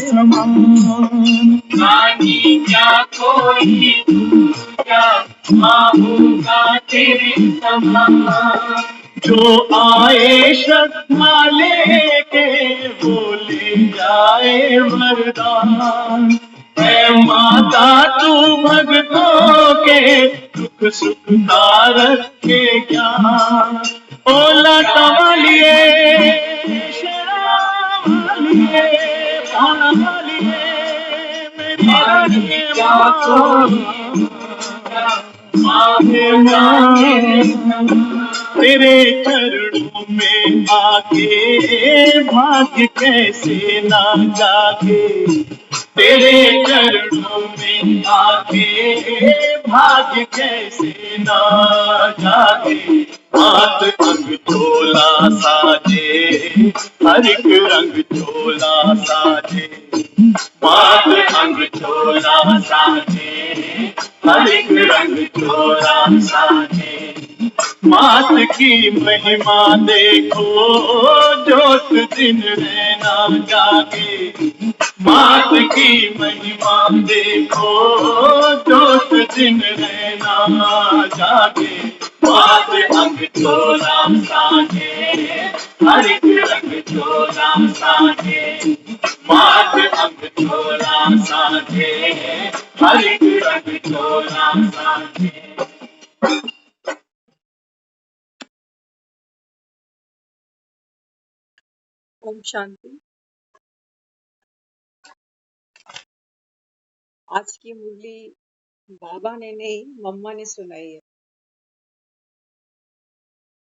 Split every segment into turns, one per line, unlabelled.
समान। रानी क्या कोई दूजा होगा तेरे समान। जो आए श्रद्धा लेके वो ले जाए वरदान। है माता तू भक्तों के दुख सुख का रखे ज्ञान। ओला संभालिए शेरावालिए भालिए मेरी रानी क्या तेरे चरणों में आके भाग्य कैसे ना जागे। तेरे चरणों में आके भाग्य कैसे ना जागे। हाथ अंग चोला साजे हर एक रंग चोला साजे। हाथ अंग चोला साजे हर एक रंग चोला साजे। मात की महिमा देखो जोत दिन रहना जागे। मात की महिमा देखो जोत दिन रहना जागे। मात अंग चोला साजे हर एक रंग चोला साजे। मात अंग चोला साजे हर एक रंग चोला साजे।
ओम शांति। आज की मुरली बाबा ने नहीं, मम्मा ने सुनाई है।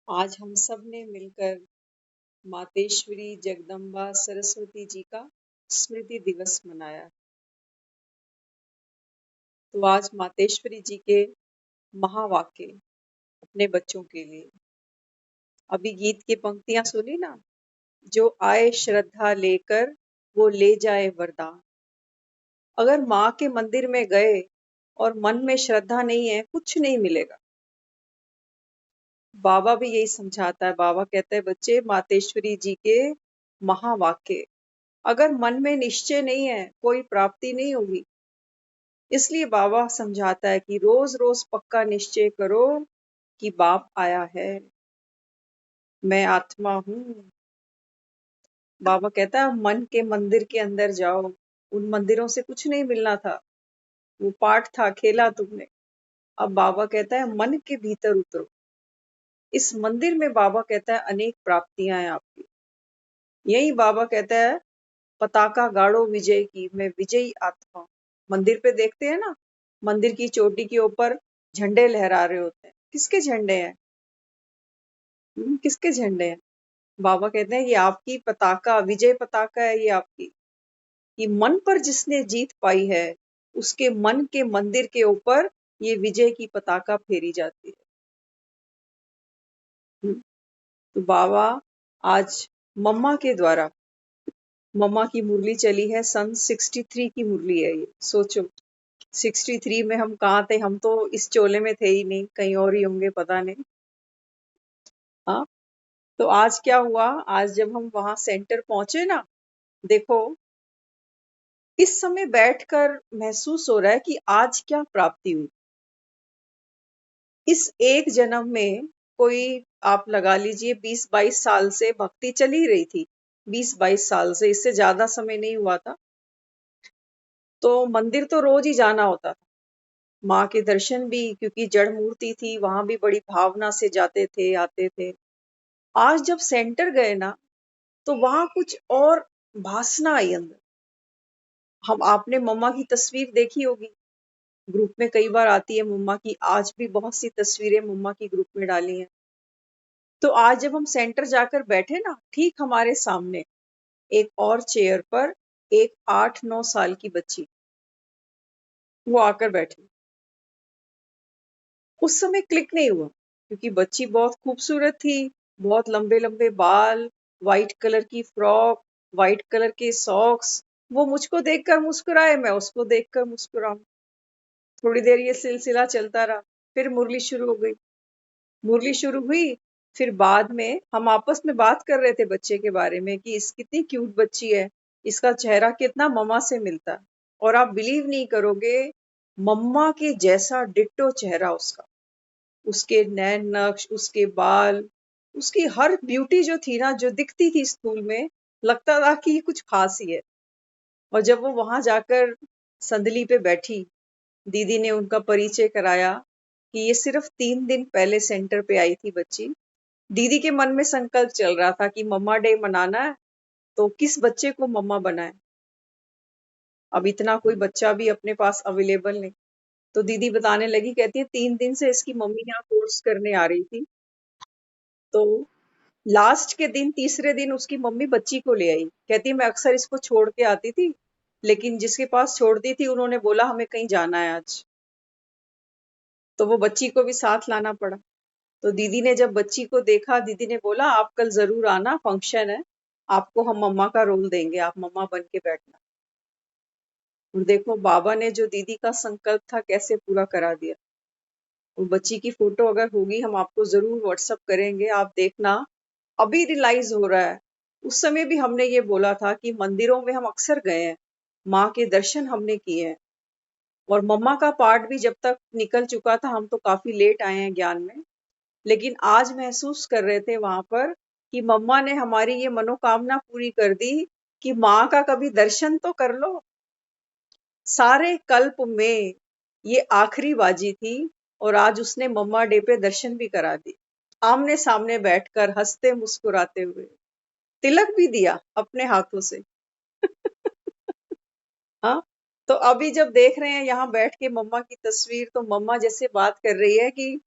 आज हम सब ने मिलकर मातेश्वरी जगदम्बा सरस्वती जी का स्मृति दिवस मनाया। तो आज मातेश्वरी जी के महावाक्य अपने बच्चों के लिए। अभी गीत की पंक्तियां सुनी ना, जो आए श्रद्धा लेकर वो ले जाए वरदान। अगर माँ के मंदिर में गए और मन में श्रद्धा नहीं है, कुछ नहीं मिलेगा। बाबा भी यही समझाता है। बाबा कहते हैं बच्चे, मातेश्वरी जी के महावाक्य, अगर मन में निश्चय नहीं है कोई प्राप्ति नहीं होगी। इसलिए बाबा समझाता है कि रोज रोज पक्का निश्चय करो कि बाप आया है, मैं आत्मा हूँ। बाबा कहता है मन के मंदिर के अंदर जाओ। उन मंदिरों से कुछ नहीं मिलना था, वो पाठ था, खेला तुमने। अब बाबा कहता है मन के भीतर उतरो। इस मंदिर में बाबा कहता है अनेक प्राप्तियां हैं आपकी। यही बाबा कहता है पताका गाड़ो विजय की, मैं विजयी आत्मा। मंदिर पे देखते हैं ना, मंदिर की चोटी के ऊपर झंडे लहरा रहे होते हैं। किसके झंडे हैं? किसके झंडे हैं? बाबा कहते हैं ये आपकी पताका, विजय पताका है ये आपकी। ये मन पर जिसने जीत पाई है, उसके मन के मंदिर के ऊपर ये विजय की पताका फेरी जाती है। तो बाबा आज मम्मा के द्वारा, मम्मा की मुरली चली है, सन 63 की मुरली है ये। सोचो 63 में हम कहाँ थे? हम तो इस चोले में थे ही नहीं, कहीं और ही होंगे, पता नहीं। हाँ, तो आज क्या हुआ, आज जब हम वहां सेंटर पहुंचे ना, देखो इस समय बैठकर महसूस हो रहा है कि आज क्या प्राप्ति हुई। इस एक जन्म में कोई, आप लगा लीजिए 20-22 साल से भक्ति चली रही थी। 20-22 साल से, इससे ज्यादा समय नहीं हुआ था। तो मंदिर तो रोज ही जाना होता था, माँ के दर्शन भी, क्योंकि जड़ मूर्ति थी, वहां भी बड़ी भावना से जाते थे, आते थे। आज जब सेंटर गए ना, तो वहां कुछ और भासना आई अंदर। हम, आपने मम्मा की तस्वीर देखी होगी, ग्रुप में कई बार आती है मम्मा की। आज भी बहुत सी तस्वीरें मम्मा की ग्रुप में डाली हैं। तो आज जब हम सेंटर जाकर बैठे ना, ठीक हमारे सामने एक और चेयर पर एक 8-9 साल की बच्ची, वो आकर बैठी। उस समय क्लिक नहीं हुआ, क्योंकि बच्ची बहुत खूबसूरत थी, बहुत लंबे लंबे बाल, व्हाइट कलर की फ्रॉक, व्हाइट कलर के सॉक्स। वो मुझको देखकर मुस्कुराए, मैं उसको देखकर मुस्कुराऊं। थोड़ी देर ये सिलसिला चलता रहा, फिर मुरली शुरू हो गई। मुरली शुरू हुई, फिर बाद में हम आपस में बात कर रहे थे बच्चे के बारे में कि इस कितनी क्यूट बच्ची है, इसका चेहरा कितना मम्मा से मिलता है। और आप बिलीव नहीं करोगे, मम्मा के जैसा डिट्टो चेहरा उसका। उसके नैन नक्श, उसके बाल, उसकी हर ब्यूटी जो थी ना, जो दिखती थी स्कूल में, लगता था कि ये कुछ खास ही है। और जब वो वहां जाकर संदली पे बैठी, दीदी ने उनका परिचय कराया कि ये सिर्फ 3 दिन पहले सेंटर पे आई थी बच्ची। दीदी के मन में संकल्प चल रहा था कि मम्मा डे मनाना है, तो किस बच्चे को मम्मा बनाए। अब इतना कोई बच्चा भी अपने पास अवेलेबल नहीं। तो दीदी बताने लगी, कहती है 3 दिन से इसकी मम्मी यहाँ कोर्स करने आ रही थी। तो लास्ट के दिन, तीसरे दिन उसकी मम्मी बच्ची को ले आई। कहती है मैं अक्सर इसको छोड़ के आती थी, लेकिन जिसके पास छोड़ती थी उन्होंने बोला हमें कहीं जाना है आज, तो वो बच्ची को भी साथ लाना पड़ा। तो दीदी ने जब बच्ची को देखा, दीदी ने बोला आप कल जरूर आना, फंक्शन है, आपको हम मम्मा का रोल देंगे, आप मम्मा बन के बैठना। और देखो बाबा ने जो दीदी का संकल्प था कैसे पूरा करा दिया। वो बच्ची की फोटो अगर होगी हम आपको जरूर व्हाट्सअप करेंगे, आप देखना। अभी रियलाइज हो रहा है, उस समय भी हमने ये बोला था कि मंदिरों में हम अक्सर गए हैं, माँ के दर्शन हमने किए हैं। और मम्मा का पार्ट भी जब तक निकल चुका था, हम तो काफी लेट आए हैं ज्ञान में, लेकिन आज महसूस कर रहे थे वहां पर कि मम्मा ने हमारी ये मनोकामना पूरी कर दी कि माँ का कभी दर्शन तो कर लो। सारे कल्प में ये आखिरी बाजी थी, और आज उसने मम्मा डे पे दर्शन भी करा दी, आमने सामने बैठकर हंसते मुस्कुराते हुए, तिलक भी दिया अपने हाथों से। हाँ, तो अभी जब देख रहे हैं यहाँ बैठ के मम्मा की तस्वीर, तो मम्मा जैसे बात कर रही है कि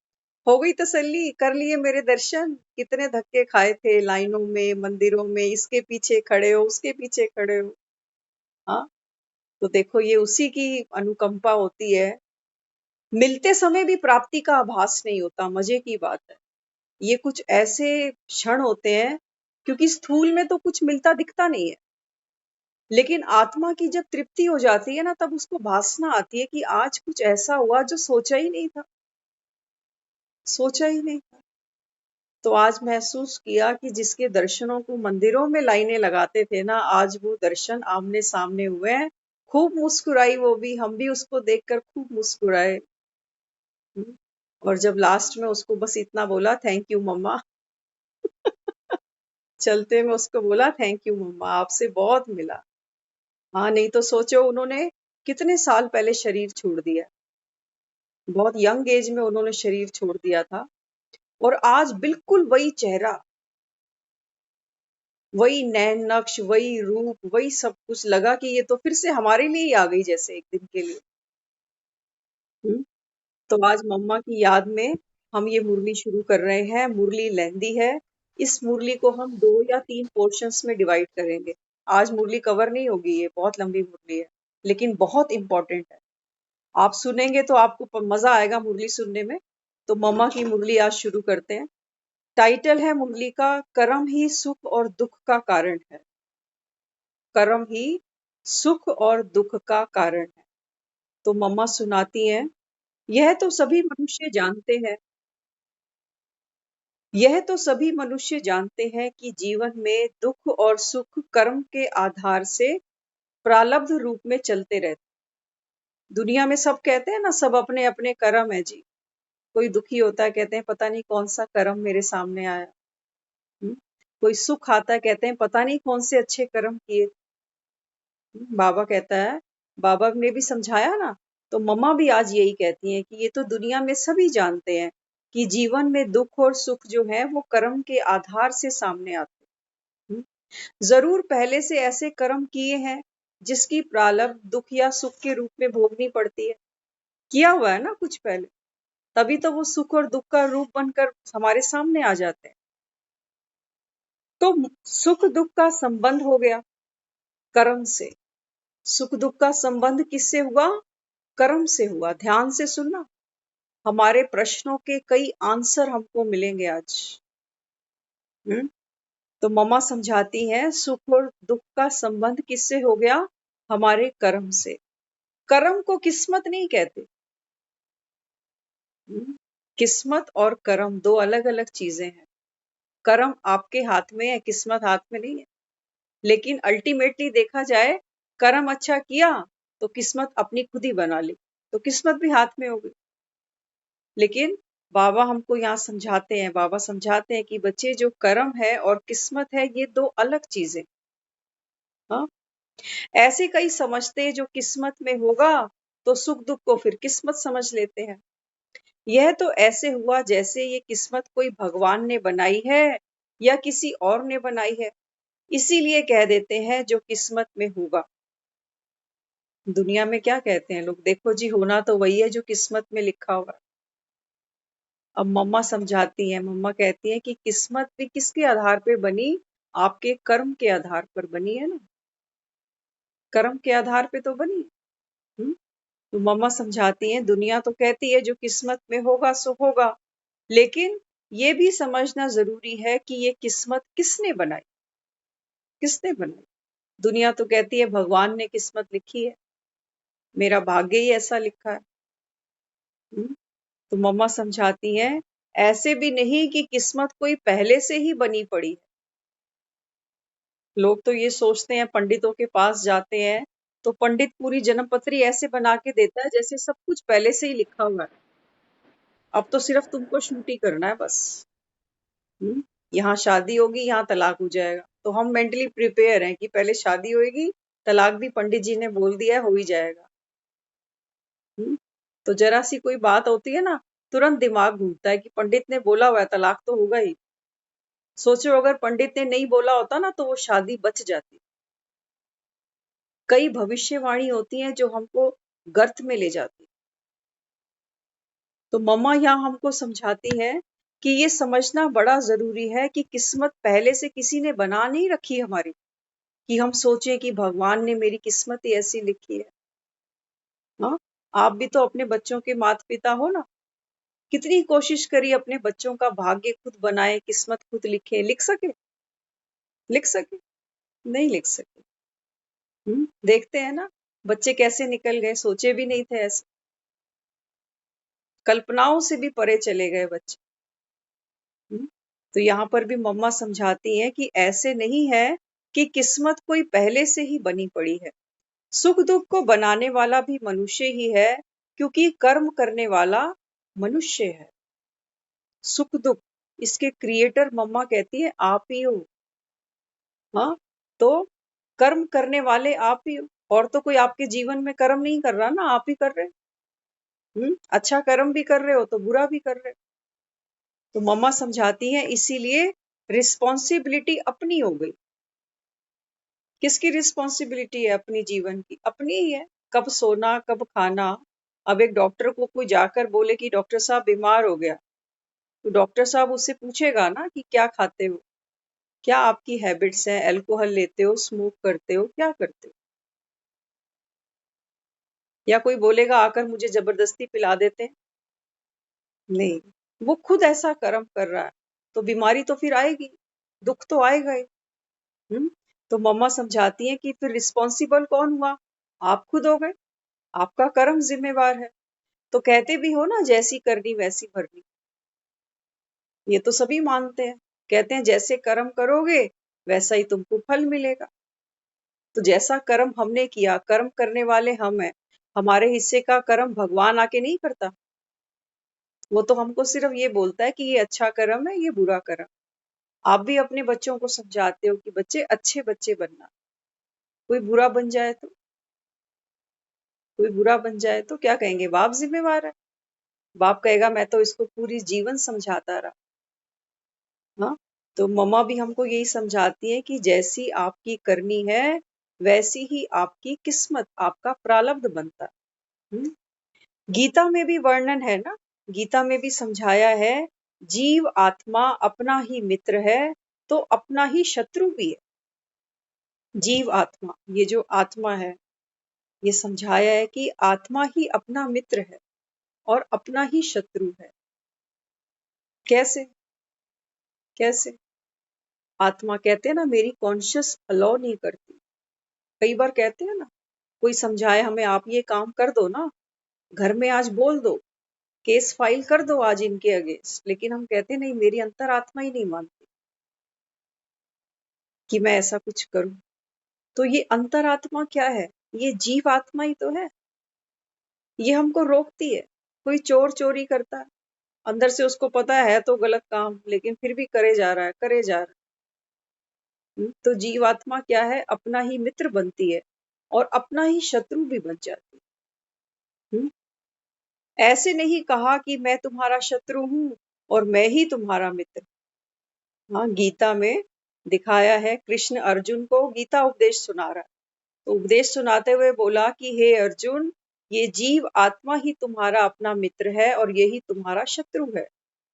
हो गई तसल्ली, कर लिए मेरे दर्शन, कितने धक्के खाए थे लाइनों में, मंदिरों में, इसके पीछे खड़े हो, उसके पीछे खड़े हो। हाँ, तो देखो ये उसी की अनुकंपा होती है। मिलते समय भी प्राप्ति का आभास नहीं होता, मजे की बात है। ये कुछ ऐसे क्षण होते हैं, क्योंकि स्थूल में तो कुछ मिलता दिखता नहीं है, लेकिन आत्मा की जब तृप्ति हो जाती है ना, तब उसको भासना आती है कि आज कुछ ऐसा हुआ जो सोचा ही नहीं था, सोचा ही नहीं था। तो आज महसूस किया कि जिसके दर्शनों को मंदिरों में लाइनें लगाते थे ना, आज वो दर्शन आमने सामने हुए हैं। खूब मुस्कुराई वो भी, हम भी उसको देखकर खूब मुस्कुराए। हम्म, और जब लास्ट में उसको बस इतना बोला, थैंक यू मम्मा। चलते में उसको बोला, थैंक यू मम्मा, आपसे बहुत मिला। हाँ, नहीं तो सोचो उन्होंने कितने साल पहले शरीर छोड़ दिया, बहुत यंग एज में उन्होंने शरीर छोड़ दिया था। और आज बिल्कुल वही चेहरा, वही नैन नक्श, वही रूप, वही सब कुछ, लगा कि ये तो फिर से हमारे लिए ही आ गई जैसे एक दिन के लिए। हम्म, तो आज मम्मा की याद में हम ये मुरली शुरू कर रहे हैं। मुरली लेंदी है, इस मुरली को हम 2 या 3 पोर्शंस में डिवाइड करेंगे। आज मुरली कवर नहीं होगी, ये बहुत लंबी मुरली है, लेकिन बहुत इंपॉर्टेंट है। आप सुनेंगे तो आपको मजा आएगा मुरली सुनने में। तो मम्मा की मुरली आज शुरू करते हैं। टाइटल है मुरली का, कर्म ही सुख और दुख का कारण है। कर्म ही सुख और दुख का कारण है। तो मम्मा सुनाती हैं, यह तो सभी मनुष्य जानते हैं, यह तो सभी मनुष्य जानते हैं कि जीवन में दुख और सुख कर्म के आधार से प्रारब्ध रूप में चलते रहते। दुनिया में सब कहते हैं ना, सब अपने अपने कर्म है जी। कोई दुखी होता है, कहते हैं पता नहीं कौन सा कर्म मेरे सामने आया। हम्म, कोई सुख आता है, कहते हैं पता नहीं कौन से अच्छे कर्म किए। बाबा कहता है, बाबा ने भी समझाया ना, तो मम्मा भी आज यही कहती हैं कि ये तो दुनिया में सभी जानते हैं कि जीवन में दुख और सुख जो है वो कर्म के आधार से सामने आते हैं। जरूर पहले से ऐसे कर्म किए हैं जिसकी प्रारब्ध दुख या सुख के रूप में भोगनी पड़ती है। किया हुआ है ना कुछ पहले, तभी तो वो सुख और दुख का रूप बनकर हमारे सामने आ जाते हैं। तो सुख दुख का संबंध हो गया कर्म से। सुख दुख का संबंध किससे हुआ? कर्म से हुआ। ध्यान से सुनना, हमारे प्रश्नों के कई आंसर हमको मिलेंगे आज। हम्म, तो मम्मा समझाती हैं, सुख और दुख का संबंध किससे हो गया? हमारे कर्म से। कर्म को किस्मत नहीं कहते। किस्मत और कर्म दो अलग अलग चीजें हैं। कर्म आपके हाथ में है, किस्मत हाथ में नहीं है। लेकिन अल्टीमेटली देखा जाए, कर्म अच्छा किया तो किस्मत अपनी खुद ही बना ली, तो किस्मत भी हाथ में हो गई। लेकिन बाबा हमको यहाँ समझाते हैं, बाबा समझाते हैं कि बच्चे, जो कर्म है और किस्मत है, ये दो अलग चीजें। हाँ, ऐसे कई समझते हैं जो किस्मत में होगा तो सुख दुख को फिर किस्मत समझ लेते हैं। यह तो ऐसे हुआ जैसे ये किस्मत कोई भगवान ने बनाई है या किसी और ने बनाई है, इसीलिए कह देते हैं जो किस्मत में होगा। दुनिया में क्या कहते हैं लोग, देखो जी, होना तो वही है जो किस्मत में लिखा हुआ है। अब मम्मा समझाती हैं, मम्मा कहती हैं कि किस्मत भी किसके आधार पे बनी? आपके कर्म के आधार पर बनी है ना, कर्म के आधार पे तो बनी। हम्म? तो मम्मा समझाती हैं, दुनिया तो कहती है जो किस्मत में होगा सो होगा, लेकिन ये भी समझना जरूरी है कि ये किस्मत किसने बनाई, किसने बनाई। दुनिया तो कहती है भगवान ने किस्मत लिखी है, मेरा भाग्य ही ऐसा लिखा है। हम्म? तो मम्मा समझाती हैं, ऐसे भी नहीं कि किस्मत कोई पहले से ही बनी पड़ी है। लोग तो ये सोचते हैं, पंडितों के पास जाते हैं तो पंडित पूरी जन्मपत्री ऐसे बना के देता है जैसे सब कुछ पहले से ही लिखा हुआ है, अब तो सिर्फ तुमको शूट ही करना है बस। यहाँ शादी होगी, यहाँ तलाक हो जाएगा, तो हम मेंटली प्रिपेयर हैं कि पहले शादी होगी, तलाक भी पंडित जी ने बोल दिया है, हो ही जाएगा। तो जरा सी कोई बात होती है ना, तुरंत दिमाग घूमता है कि पंडित ने बोला हुआ है, तलाक तो होगा ही। सोचो अगर पंडित ने नहीं बोला होता ना, तो वो शादी बच जाती। कई भविष्यवाणी होती हैं जो हमको गर्त में ले जाती। तो मम्मा यहाँ हमको समझाती है कि ये समझना बड़ा जरूरी है कि किस्मत पहले से किसी ने बना नहीं रखी हमारी, कि हम सोचें कि भगवान ने मेरी किस्मत ही ऐसी लिखी है। हाँ, आप भी तो अपने बच्चों के माता पिता हो ना, कितनी कोशिश करी अपने बच्चों का भाग्य खुद बनाए, किस्मत खुद लिखे, लिख सके? लिख सके? नहीं लिख सके। देखते हैं ना, बच्चे कैसे निकल गए, सोचे भी नहीं थे ऐसे, कल्पनाओं से भी परे चले गए बच्चे। तो यहाँ पर भी मम्मा समझाती हैं कि ऐसे नहीं है कि किस्मत कोई पहले से ही बनी पड़ी है। सुख दुख को बनाने वाला भी मनुष्य ही है, क्योंकि कर्म करने वाला मनुष्य है। सुख दुख, इसके क्रिएटर मम्मा कहती है आप ही हो। हाँ, तो कर्म करने वाले आप ही हो, और तो कोई आपके जीवन में कर्म नहीं कर रहा ना, आप ही कर रहे। अच्छा कर्म भी कर रहे हो तो बुरा भी कर रहे हो। तो मम्मा समझाती हैं, इसीलिए रिस्पॉन्सिबिलिटी अपनी हो गई। किसकी रिस्पॉन्सिबिलिटी है अपनी जीवन की? अपनी ही है। कब सोना, कब खाना। अब एक डॉक्टर को कोई जाकर बोले कि डॉक्टर साहब बीमार हो गया, तो डॉक्टर साहब उससे पूछेगा ना कि क्या खाते हो, क्या आपकी हैबिट्स हैं, अल्कोहल लेते हो, स्मोक करते हो, क्या करते हो? या कोई बोलेगा आकर मुझे जबरदस्ती पिला देते हैं? नहीं, वो खुद ऐसा कर्म कर रहा है, तो बीमारी तो फिर आएगी, दुख तो आएगा ही। हम्म? तो मम्मा समझाती हैं कि फिर रिस्पॉन्सिबल कौन हुआ? आप खुद हो गए, आपका कर्म जिम्मेवार है। तो कहते भी हो ना, जैसी करनी वैसी भरनी, ये तो सभी मानते हैं। कहते हैं जैसे कर्म करोगे वैसा ही तुमको फल मिलेगा। तो जैसा कर्म हमने किया, कर्म करने वाले हम हैं, हमारे हिस्से का कर्म भगवान आके नहीं करता। वो तो हमको सिर्फ ये बोलता है कि ये अच्छा कर्म है, ये बुरा कर्म। आप भी अपने बच्चों को समझाते हो कि बच्चे अच्छे बच्चे बनना, कोई बुरा बन जाए तो, कोई बुरा बन जाए तो क्या कहेंगे? बाप जिम्मेवार है। बाप कहेगा मैं तो इसको पूरी जीवन समझाता रहा। हाँ, तो मम्मा भी हमको यही समझाती है कि जैसी आपकी करनी है वैसी ही आपकी किस्मत, आपका प्रारब्ध बनता है। गीता में भी वर्णन है ना, गीता में भी समझाया है, जीव आत्मा अपना ही मित्र है तो अपना ही शत्रु भी है। जीव आत्मा, ये जो आत्मा है, ये समझाया है कि आत्मा ही अपना मित्र है और अपना ही शत्रु है। कैसे? कैसे? आत्मा कहते हैं ना, मेरी कॉन्शियस अलाउ नहीं करती। कई बार कहते हैं ना, कोई समझाए हमें, आप ये काम कर दो ना, घर में आज बोल दो, केस फाइल कर दो आज इनके अगेंस्ट, लेकिन हम कहते नहीं, मेरी अंतरात्मा ही नहीं मानती कि मैं ऐसा कुछ करूं। तो ये अंतरात्मा क्या है? ये जीव आत्मा ही तो है। ये हमको रोकती है। कोई चोर चोरी करता है, अंदर से उसको पता है तो गलत काम, लेकिन फिर भी करे जा रहा है, करे जा रहा है। तो जीवात्मा क्या है? अपना ही मित्र बनती है और अपना ही शत्रु भी बन जाती है। ऐसे नहीं कहा कि मैं तुम्हारा शत्रु हूं और मैं ही तुम्हारा मित्र। हाँ, गीता में दिखाया है, कृष्ण अर्जुन को गीता उपदेश सुना रहा है। तो उपदेश सुनाते हुए बोला कि हे अर्जुन, ये जीव आत्मा ही तुम्हारा अपना मित्र है और यही तुम्हारा शत्रु है।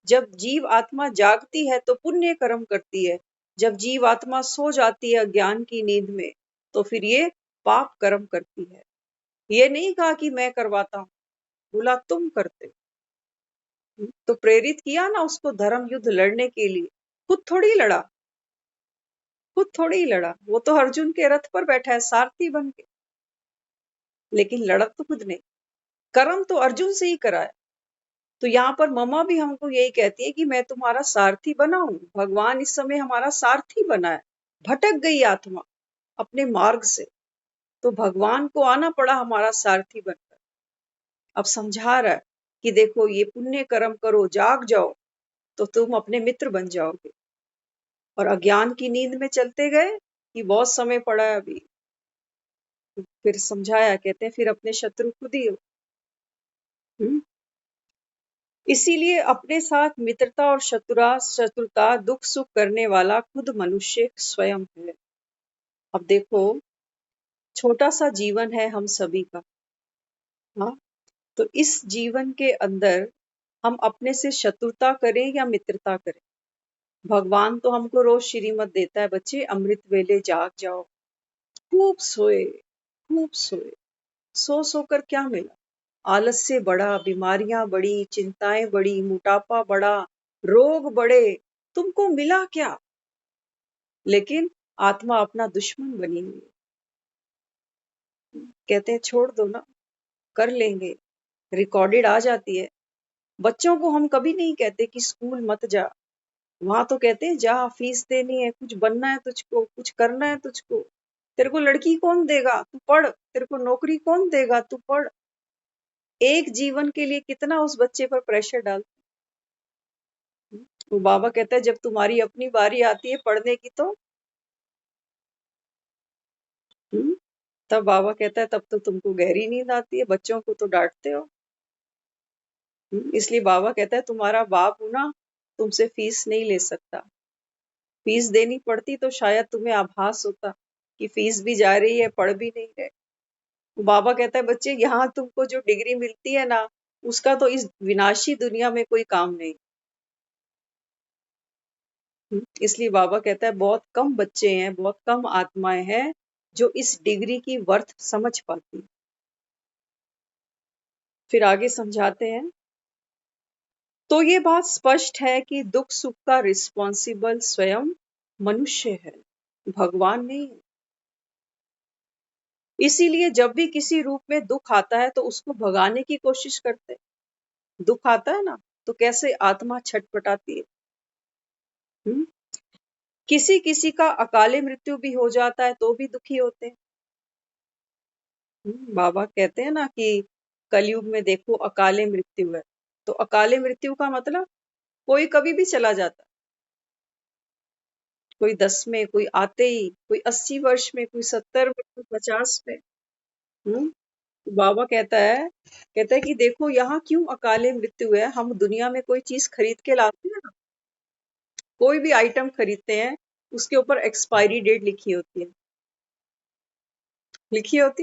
जब जीव आत्मा जागती है तो पुण्य कर्म करती है, जब जीव आत्मा सो जाती है ज्ञान की नींद में तो फिर ये पाप कर्म करती है। ये नहीं कहा कि मैं करवाता हूँ, बोला तुम करते हो। तो प्रेरित किया ना उसको धर्म युद्ध लड़ने के लिए, खुद थोड़ी लड़ा, खुद थोड़ी लड़ा। वो तो अर्जुन के रथ पर बैठा है सारथी बन के, लेकिन लड़ा तो खुद नहीं। कर्म तो अर्जुन से ही कराया। तो यहाँ पर ममा भी हमको यही कहती है कि मैं तुम्हारा सारथी बना हूं। भगवान इस समय हमारा सारथी बना है। भटक गई आत्मा अपने मार्ग से, तो भगवान को आना पड़ा हमारा सारथी बनकर। अब समझा रहा है कि देखो ये पुण्य कर्म करो, जाग जाओ तो तुम अपने मित्र बन जाओगे। और अज्ञान की नींद में चलते गए कि बहुत समय पड़ा है अभी। फिर समझाया, कहते हैं फिर अपने शत्रु खुद ही हो। हम्म? इसीलिए अपने साथ मित्रता और शत्रुता दुख सुख करने वाला खुद मनुष्य स्वयं है। अब देखो, छोटा सा जीवन है हम सभी का। हाँ, तो इस जीवन के अंदर हम अपने से शत्रुता करें या मित्रता करें। भगवान तो हमको रोज श्रीमत देता है, बच्चे अमृत वेले जाग जाओ, खूब सोए, खूब सोए। सो सोकर क्या मिला? आलस्य बढ़ा, बीमारियां बढ़ी, चिंताएं बढ़ी, मोटापा बढ़ा, रोग बढ़े। तुमको मिला क्या? लेकिन आत्मा अपना दुश्मन बनी हुई है। कहते हैं छोड़ दो ना, कर लेंगे, रिकॉर्डेड आ जाती है। बच्चों को हम कभी नहीं कहते कि स्कूल मत जा। वहां तो कहते हैं जा, फीस देनी है, कुछ बनना है तुझको, कुछ करना है तुझको। तेरे को लड़की कौन देगा? तू पढ़। तेरे को नौकरी कौन देगा? तू पढ़। एक जीवन के लिए कितना उस बच्चे पर प्रेशर डाल। वो बाबा कहता है जब तुम्हारी अपनी बारी आती है पढ़ने की तो हम्म, तब बाबा कहता है तब तो तुमको गहरी नींद आती है, बच्चों को तो डांटते हो। इसलिए बाबा कहता है तुम्हारा बाप हूं ना, तुमसे फीस नहीं ले सकता। फीस देनी पड़ती तो शायद तुम्हें आभास होता कि फीस भी जा रही है, पढ़ भी नहीं रहे। वो बाबा कहता है बच्चे यहाँ तुमको जो डिग्री मिलती है ना, उसका तो इस विनाशी दुनिया में कोई काम नहीं। इसलिए बाबा कहता है बहुत कम बच्चे हैं, बहुत कम आत्माएं हैं जो इस डिग्री की वर्थ समझ पाती। फिर आगे समझाते हैं, तो ये बात स्पष्ट है कि दुख सुख का रिस्पॉन्सिबल स्वयं मनुष्य है, भगवान नहीं है। इसीलिए जब भी किसी रूप में दुख आता है तो उसको भगाने की कोशिश करते हैं। दुख आता है ना तो कैसे आत्मा छटपटाती है। हम्म? किसी किसी का अकाले मृत्यु भी हो जाता है तो भी दुखी होते हैं। बाबा कहते हैं ना कि कलयुग में देखो अकाले मृत्यु है। तो अकाले मृत्यु का मतलब कोई कभी भी चला जाता, कोई 10 में, कोई आते ही, कोई 80 वर्ष में, कोई 70 में, कोई 50 में। हम्म तो बाबा कहता है कि देखो यहाँ क्यों अकाले मृत्यु है। हम दुनिया में कोई चीज खरीद के लाते हैं ना, कोई भी आइटम खरीदते हैं, उसके ऊपर एक्सपायरी डेट लिखी होती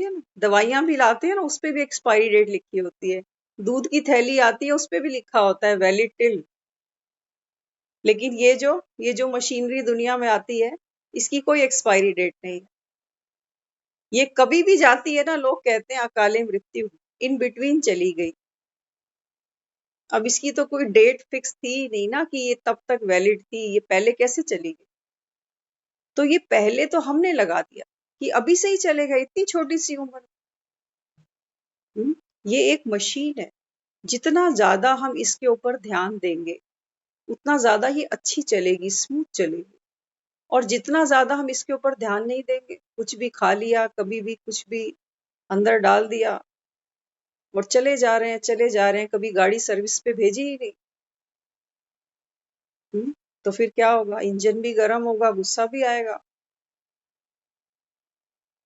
है ना। दवाइयां भी लाते हैं ना, उस पे भी एक्सपायरी डेट लिखी होती है। दूध की थैली आती है, उस पे भी लिखा होता है वैलिड टिल। लेकिन ये जो मशीनरी दुनिया में आती है, इसकी कोई एक्सपायरी डेट नहीं है। ये कभी भी जाती है ना, लोग कहते हैं अकाले मृत्यु इन बिटवीन चली गई। अब इसकी तो कोई डेट फिक्स थी ही नहीं ना कि ये तब तक वैलिड थी, ये पहले कैसे चली गई। तो ये पहले तो हमने लगा दिया कि अभी से ही चलेगा, इतनी छोटी सी उम्र। ये एक मशीन है, जितना ज्यादा हम इसके ऊपर ध्यान देंगे उतना ज्यादा ही अच्छी चलेगी, स्मूथ चलेगी। और जितना ज्यादा हम इसके ऊपर ध्यान नहीं देंगे, कुछ भी खा लिया, कभी भी कुछ भी अंदर डाल दिया और चले जा रहे हैं, चले जा रहे हैं, कभी गाड़ी सर्विस पे भेजी ही नहीं। तो फिर क्या होगा? इंजन भी गर्म होगा, गुस्सा भी आएगा,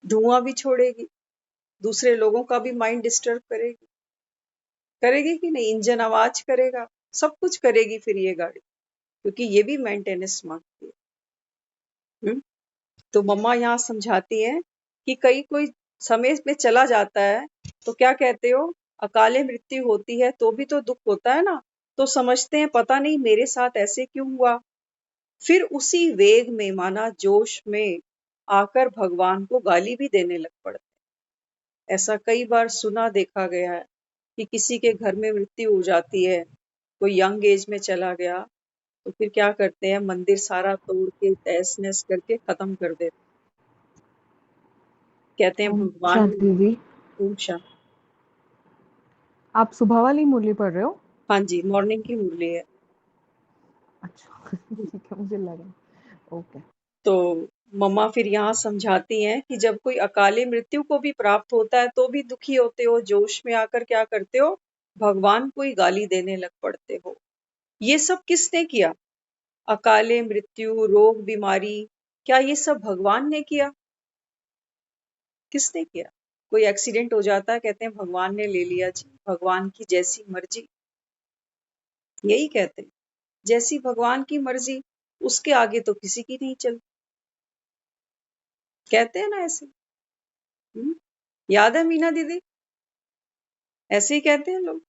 धुआं भी छोड़ेगी, दूसरे लोगों का भी माइंड डिस्टर्ब करेगी, करेगी कि नहीं? इंजन आवाज करेगा, सब कुछ करेगी फिर ये गाड़ी, क्योंकि ये भी मेंटेनेंस मांगती है। तो मम्मा यहाँ समझाती हैं कि कई कोई समय में चला जाता है तो क्या कहते हो, अकाले मृत्यु होती है तो भी तो दुख होता है ना, तो समझते हैं पता नहीं मेरे साथ ऐसे क्यों हुआ। फिर उसी वेग में, माना जोश में आकर भगवान को गाली भी देने लग पड़ते हैं। ऐसा कई बार सुना देखा गया है कि किसी के घर में मृत्यु हो जाती है, कोई यंग एज में चला गया, तो फिर क्या करते हैं, मंदिर सारा तोड़ के तहस नहस करके खत्म कर देते हैं। कहते हैं
ओम
भगवान ने।
शांति जी,
ओम शांति।
आप सुबह वाली मुरली पढ़ रहे हो?
हाँ जी, मॉर्निंग की मुरली है।
अच्छा ठीक है, मुझे लगा। ओके।
तो मम्मा फिर यहाँ समझाती हैं कि जब कोई अकाले मृत्यु को भी प्राप्त होता है तो भी दुखी होते हो, जोश में आकर क्या करते हो, भगवान को ही गाली देने लग पड़ते हो। ये सब किसने किया? अकाले मृत्यु, रोग, बीमारी, क्या ये सब भगवान ने किया? किसने किया? कोई एक्सीडेंट हो जाता है, कहते हैं भगवान ने ले लिया जी, भगवान की जैसी मर्जी। यही कहते हैं, जैसी भगवान की मर्जी, उसके आगे तो किसी की नहीं चलती। कहते हैं ना ऐसे। याद है मीना दीदी? ऐसे ही कहते हैं लोग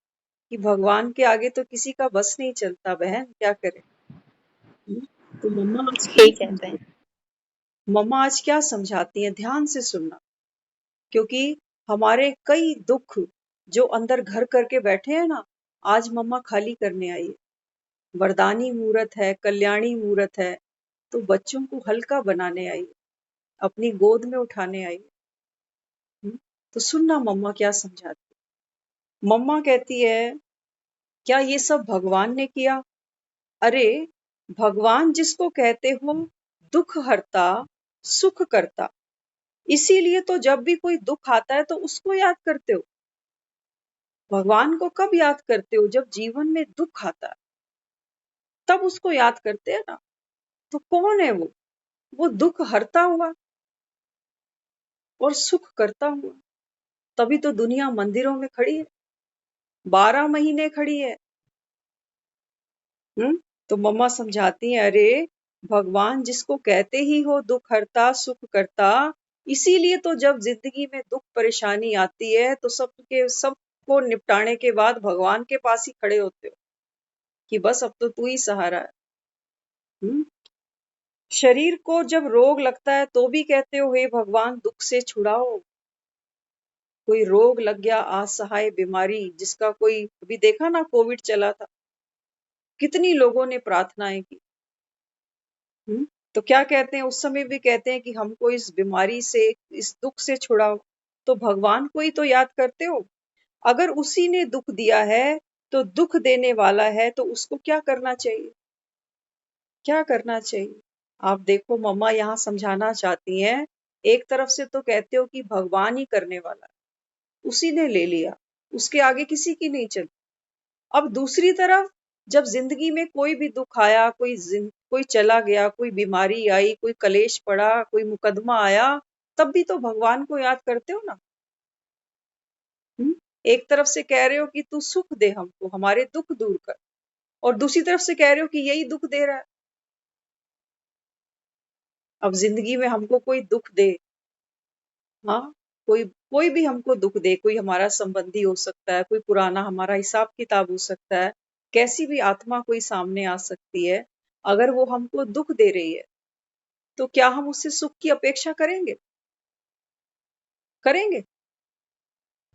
कि भगवान के आगे तो किसी का बस नहीं चलता, बहन क्या करें। तो
ठीक कहते हैं।
मम्मा आज क्या समझाती हैं, ध्यान से सुनना, क्योंकि हमारे कई दुख जो अंदर घर करके बैठे हैं ना, आज मम्मा खाली करने आई है। वरदानी मूरत है, कल्याणी मूरत है, तो बच्चों को हल्का बनाने आई है, अपनी गोद में उठाने आई है। तो सुनना मम्मा क्या समझाती है। मम्मा कहती है, क्या ये सब भगवान ने किया? अरे, भगवान जिसको कहते हो दुख हरता, सुख करता, इसीलिए तो जब भी कोई दुख आता है तो उसको याद करते हो। भगवान को कब याद करते हो? जब जीवन में दुख आता है तब उसको याद करते हैं ना। तो कौन है वो? वो दुख हरता हुआ और सुख करता हुआ। तभी तो दुनिया मंदिरों में खड़ी है, 12 महीने खड़ी है। तो मम्मा समझाती हैं, अरे भगवान जिसको कहते ही हो दुख हरता, सुख करता, इसीलिए तो जब जिंदगी में दुख परेशानी आती है तो सबको निपटाने के बाद भगवान के पास ही खड़े होते हो कि बस अब तो तू ही सहारा है। शरीर को जब रोग लगता है तो भी कहते हो हे भगवान दुख से छुड़ाओ। कोई रोग लग गया, असहाय बीमारी, जिसका कोई, अभी देखा ना कोविड चला था, कितनी लोगों ने प्रार्थनाएं की। तो क्या कहते हैं, उस समय भी कहते हैं कि हमको इस बीमारी से, इस दुख से छुड़ाओ। तो भगवान को ही तो याद करते हो। अगर उसी ने दुख दिया है तो दुख देने वाला है, तो उसको क्या करना चाहिए? क्या करना चाहिए? आप देखो मम्मा यहाँ समझाना चाहती हैं, एक तरफ से तो कहते हो कि भगवान ही करने वाला है, उसी ने ले लिया, उसके आगे किसी की नहीं चली। अब दूसरी तरफ जब जिंदगी में कोई भी दुख आया, कोई चला गया, कोई बीमारी आई, कोई कलेश पड़ा, कोई मुकदमा आया, तब भी तो भगवान को याद करते हो ना। एक तरफ से कह रहे हो कि तू सुख दे हमको, हमारे दुख दूर कर, और दूसरी तरफ से कह रहे हो कि यही दुख दे रहा है। अब जिंदगी में हमको कोई दुख दे, हाँ, कोई कोई भी हमको दुख दे, कोई हमारा संबंधी हो सकता है, कोई पुराना हमारा हिसाब किताब हो सकता है, कैसी भी आत्मा कोई सामने आ सकती है, अगर वो हमको दुख दे रही है तो क्या हम उससे सुख की अपेक्षा करेंगे? करेंगे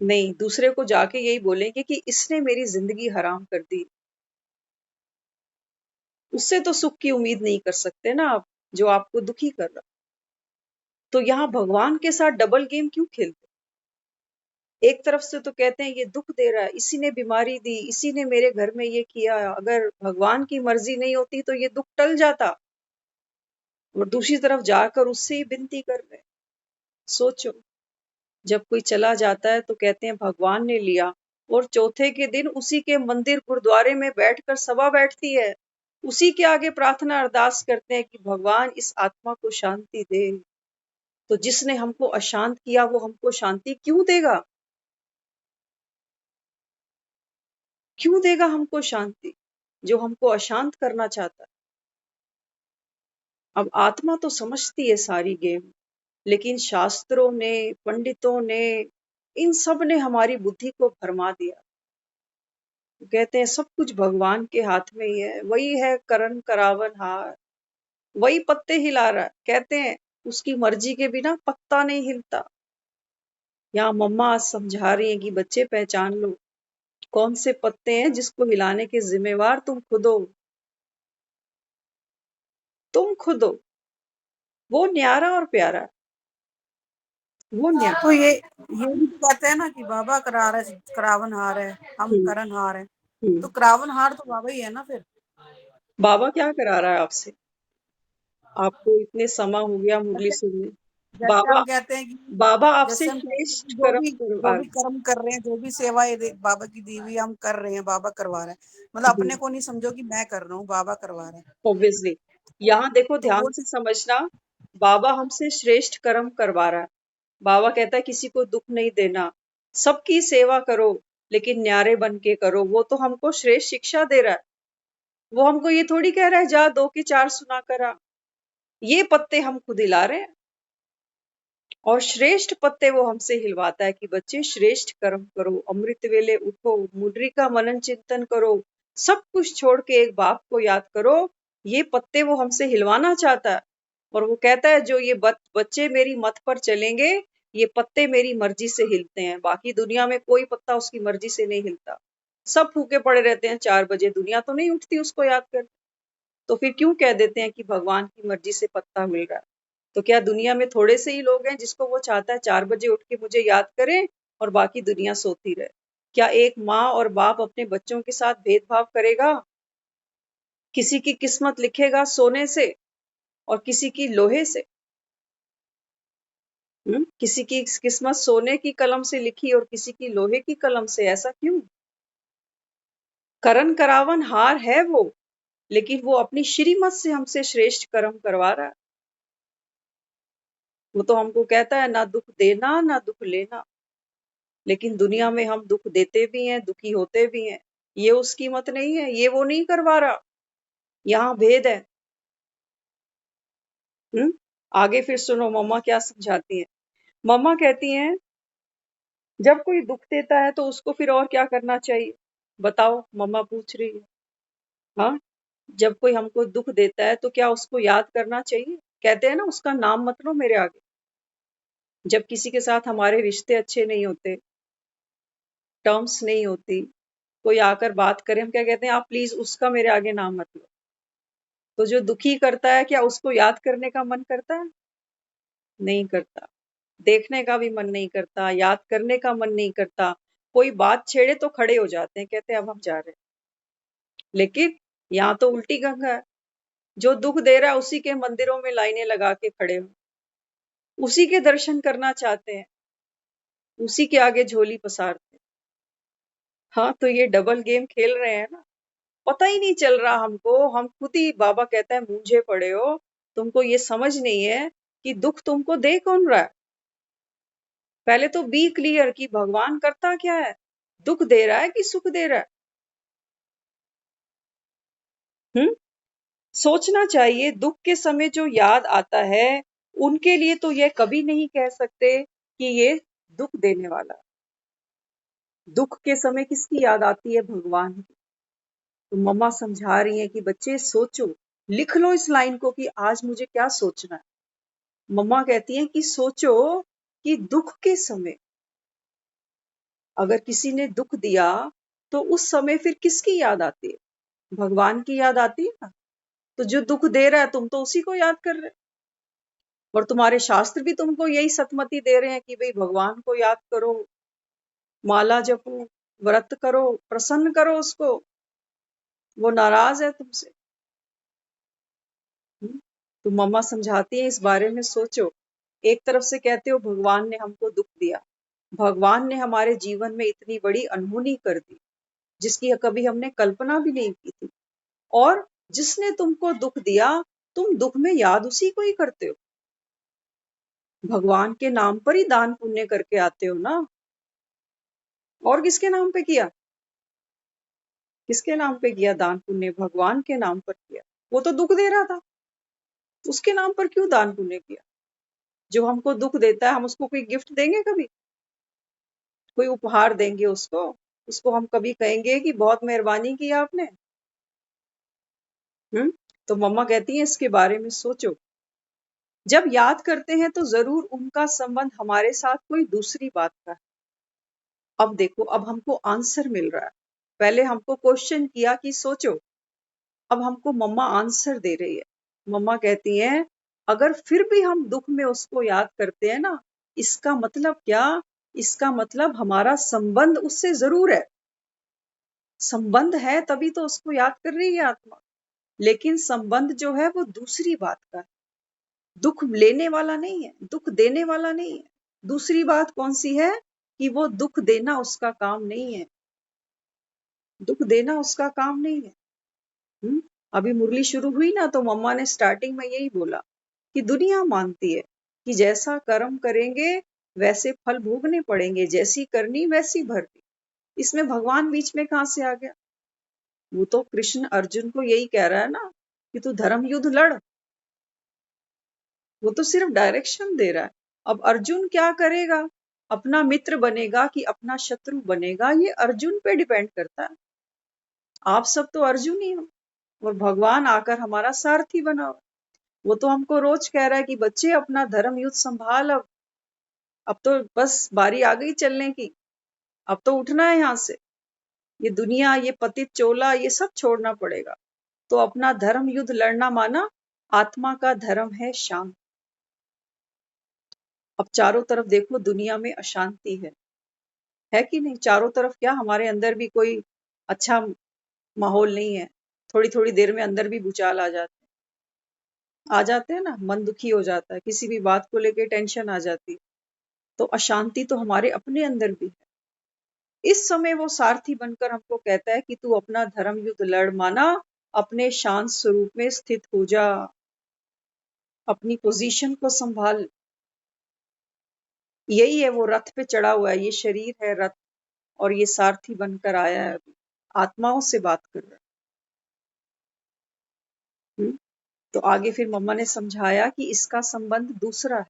नहीं। दूसरे को जाके यही बोलेंगे कि इसने मेरी जिंदगी हराम कर दी। उससे तो सुख की उम्मीद नहीं कर सकते ना आप, जो आपको दुखी कर रहा। तो यहाँ भगवान के साथ डबल गेम क्यों खेलते? एक तरफ से तो कहते हैं ये दुख दे रहा है, इसी ने बीमारी दी, इसी ने मेरे घर में ये किया, अगर भगवान की मर्जी नहीं होती तो ये दुख टल जाता। और दूसरी तरफ जाकर उससे ही विनती कर रहे हैं। सोचो, जब कोई चला जाता है तो कहते हैं भगवान ने लिया, और चौथे के दिन उसी के मंदिर गुरुद्वारे में बैठकर सभा बैठती है, उसी के आगे प्रार्थना अरदास करते हैं कि भगवान इस आत्मा को शांति दे। तो जिसने हमको अशांत किया वो हमको शांति क्यों देगा? क्यों देगा हमको शांति, जो हमको अशांत करना चाहता है? अब आत्मा तो समझती है सारी गेम, लेकिन शास्त्रों ने, पंडितों ने, इन सब ने हमारी बुद्धि को भरमा दिया। कहते हैं सब कुछ भगवान के हाथ में ही है, वही है करन करावन हार, वही पत्ते हिला रहा है। कहते हैं उसकी मर्जी के बिना पत्ता नहीं हिलता। यहाँ मम्मा आज समझा रही है कि बच्चे पहचान लो कौन से पत्ते हैं जिसको हिलाने के जिम्मेवार तुम खुद हो। तुम खुद हो, वो न्यारा और प्यारा है, वो न्यारा।
तो ये भी तो कहते हैं ना कि बाबा करावन हार है, हम
हम्म,
करन हार है।
हम्म।
तो करावन हार तो बाबा ही है ना फिर।
बाबा क्या करा रहा है आपसे? आपको इतने समा हो गया मुरली
जैसे
सुनने।
जैसे
बाबा
हम कहते हैं कि
बाबा आपसे
जैसे हम कहते हैं
श्रेष्ठ
कि
कर्म
जो
करवा
भी कर्म कर रहे हैं, जो भी सेवाएं बाबा की दी हुई हम कर रहे हैं, बाबा करवा रहे हैं। मतलब
रहे।
अपने को नहीं समझो कि मैं कर रहा हूँ, बाबा करवा रहे हैं।
ऑब्वियसली यहाँ देखो,
तो
ध्यान
वो
से समझना, बाबा हमसे श्रेष्ठ कर्म करवा रहा है। बाबा कहता है किसी को दुख नहीं देना, सबकी सेवा करो, लेकिन न्यारे बन के करो। वो तो हमको श्रेष्ठ शिक्षा दे रहा है। वो हमको ये थोड़ी कह रहा है जा 2 के 4 सुना कर आ। ये पत्ते हम खुद हिला रहे हैं, और श्रेष्ठ पत्ते वो हमसे हिलवाता है कि बच्चे श्रेष्ठ कर्म करो, अमृत वेले उठो, मुद्री का मनन चिंतन करो, सब कुछ छोड़ के एक बाप को याद करो। ये पत्ते वो हमसे हिलवाना चाहता है। और वो कहता है जो ये बच्चे मेरी मत पर चलेंगे, ये पत्ते मेरी मर्जी से हिलते हैं। बाकी दुनिया में कोई पत्ता उसकी मर्जी से नहीं हिलता। सब फूके पड़े रहते हैं 4 बजे, दुनिया तो नहीं उठती उसको याद कर। तो फिर क्यों कह देते हैं कि भगवान की मर्जी से पत्ता मिल रहा है? तो क्या दुनिया में थोड़े से ही लोग हैं जिसको वो चाहता है 4 बजे उठ के मुझे याद करें और बाकी दुनिया सोती रहे? क्या एक माँ और बाप अपने बच्चों के साथ भेदभाव करेगा? किसी की किस्मत लिखेगा सोने से और किसी की लोहे से? किसी की किस्मत सोने की कलम से लिखी और किसी की लोहे की कलम से, ऐसा क्यों? करन करावन हार है वो, लेकिन वो अपनी श्रीमत से हमसे श्रेष्ठ कर्म करवा रहा है। वो तो हमको कहता है ना दुख देना ना दुख लेना, लेकिन दुनिया में हम दुख देते भी हैं, दुखी होते भी हैं। ये उसकी मत नहीं है, ये वो नहीं करवा रहा। यहाँ भेद है। आगे फिर सुनो मम्मा क्या समझाती हैं। मम्मा कहती हैं जब कोई दुख देता है तो उसको फिर और क्या करना चाहिए? बताओ, मम्मा पूछ रही है। हाँ, जब कोई हमको दुख देता है तो क्या उसको याद करना चाहिए? कहते हैं ना उसका नाम मत लो मेरे आगे। जब किसी के साथ हमारे रिश्ते अच्छे नहीं होते, टर्म्स नहीं होती, कोई आकर बात करे, हम क्या कहते हैं, आप प्लीज उसका मेरे आगे नाम मत लो। तो जो दुखी करता है क्या उसको याद करने का मन करता है? नहीं करता। देखने का भी मन नहीं करता, याद करने का मन नहीं करता। कोई बात छेड़े तो खड़े हो जाते हैं, कहते हैं अब हम जा रहे हैं। लेकिन यहाँ तो उल्टी गंगा है। जो दुख दे रहा है उसी के मंदिरों में लाइनें लगा के खड़े हो, उसी के दर्शन करना चाहते हैं, उसी के आगे झोली पसारते हैं। हाँ, तो ये डबल गेम खेल रहे हैं ना। पता ही नहीं चल रहा हमको, हम खुद ही, बाबा कहता है मूंझे पड़े हो। तुमको ये समझ नहीं है कि दुख तुमको दे कौन रहा है। पहले तो बी क्लियर कि भगवान करता क्या है, दुख दे रहा है कि सुख दे रहा है। सोचना चाहिए। दुख के समय जो याद आता है, उनके लिए तो यह कभी नहीं कह सकते कि ये दुख देने वाला है। दुख के समय किसकी याद आती है? भगवान की। तो मम्मा समझा रही है कि बच्चे सोचो, लिख लो इस लाइन को कि आज मुझे क्या सोचना है। मम्मा कहती हैं कि सोचो कि दुख के समय अगर किसी ने दुख दिया तो उस समय फिर किसकी याद आती है? भगवान की याद आती है ना। तो जो दुख दे रहा है तुम तो उसी को याद कर रहे हो। और तुम्हारे शास्त्र भी तुमको यही सतमति दे रहे हैं कि भाई भगवान को याद करो, माला जपो, व्रत करो, प्रसन्न करो उसको, वो नाराज है तुमसे। तो मम्मा समझाती है इस बारे में सोचो। एक तरफ से कहते हो भगवान ने हमको दुख दिया, भगवान ने हमारे जीवन में इतनी बड़ी अनहोनी कर दी जिसकी कभी हमने कल्पना भी नहीं की थी, और जिसने तुमको दुख दिया तुम दुख में याद उसी को ही करते हो। भगवान के नाम पर ही दान पुण्य करके आते हो ना, और किसके नाम पे किया? किसके नाम पे किया दान पुण्य? भगवान के नाम पर किया। वो तो दुख दे रहा था, उसके नाम पर क्यों दान पुण्य किया? जो हमको दुख देता है हम उसको कोई गिफ्ट देंगे? कभी कोई उपहार देंगे उसको? उसको हम कभी कहेंगे कि बहुत मेहरबानी की आपने? तो मम्मा कहती है इसके बारे में सोचो। जब याद करते हैं तो जरूर उनका संबंध हमारे साथ कोई दूसरी बात का है। अब देखो, अब हमको आंसर मिल रहा है। पहले हमको क्वेश्चन किया कि सोचो, अब हमको मम्मा आंसर दे रही है। मम्मा कहती है अगर फिर भी हम दुख में उसको याद करते हैं ना, इसका मतलब क्या? इसका मतलब हमारा संबंध उससे जरूर है। संबंध है तभी तो उसको याद कर रही है आत्मा, लेकिन संबंध जो है वो दूसरी बात का है। दुख लेने वाला नहीं है, दुख देने वाला नहीं है। दूसरी बात कौन सी है? कि वो दुख देना उसका काम नहीं है, दुख देना उसका काम नहीं है। अभी मुरली शुरू हुई ना, तो मम्मा ने स्टार्टिंग में यही बोला कि दुनिया मानती है कि जैसा कर्म करेंगे वैसे फल भोगने पड़ेंगे, जैसी करनी वैसी भरनी। इसमें भगवान बीच में कहां से आ गया? वो तो कृष्ण अर्जुन को यही कह रहा है ना कि तू धर्म युद्ध लड़। वो तो सिर्फ डायरेक्शन दे रहा है। अब अर्जुन क्या करेगा? अपना मित्र बनेगा कि अपना शत्रु बनेगा, ये अर्जुन पे डिपेंड करता है। आप सब तो अर्जुन ही हो, और भगवान आकर हमारा सारथी बना हुआ। वो तो हमको रोज कह रहा है कि बच्चे अपना धर्म युद्ध संभाल। अब तो बस बारी आ गई चलने की, अब तो उठना है यहाँ से। ये दुनिया, ये पतित चोला, ये सब छोड़ना पड़ेगा। तो अपना धर्म युद्ध लड़ना माना आत्मा का धर्म है शांत। अब चारों तरफ देखो, दुनिया में अशांति है कि नहीं? चारों तरफ क्या, हमारे अंदर भी कोई अच्छा माहौल नहीं है। थोड़ी थोड़ी देर में अंदर भी भूचाल आ जाते हैं ना, मन दुखी हो जाता है, किसी भी बात को लेके टेंशन आ जाती है। तो अशांति तो हमारे अपने अंदर भी है। इस समय वो सारथी बनकर हमको कहता है कि तू अपना धर्म युद्ध लड़, माना अपने शांत स्वरूप में स्थित हो जा, अपनी पोजीशन को संभाल। यही है, वो रथ पे चढ़ा हुआ है, ये शरीर है रथ, और ये सारथी बनकर आया है, अभी आत्माओं से बात कर रहा है। तो आगे फिर मम्मा ने समझाया कि इसका संबंध दूसरा है।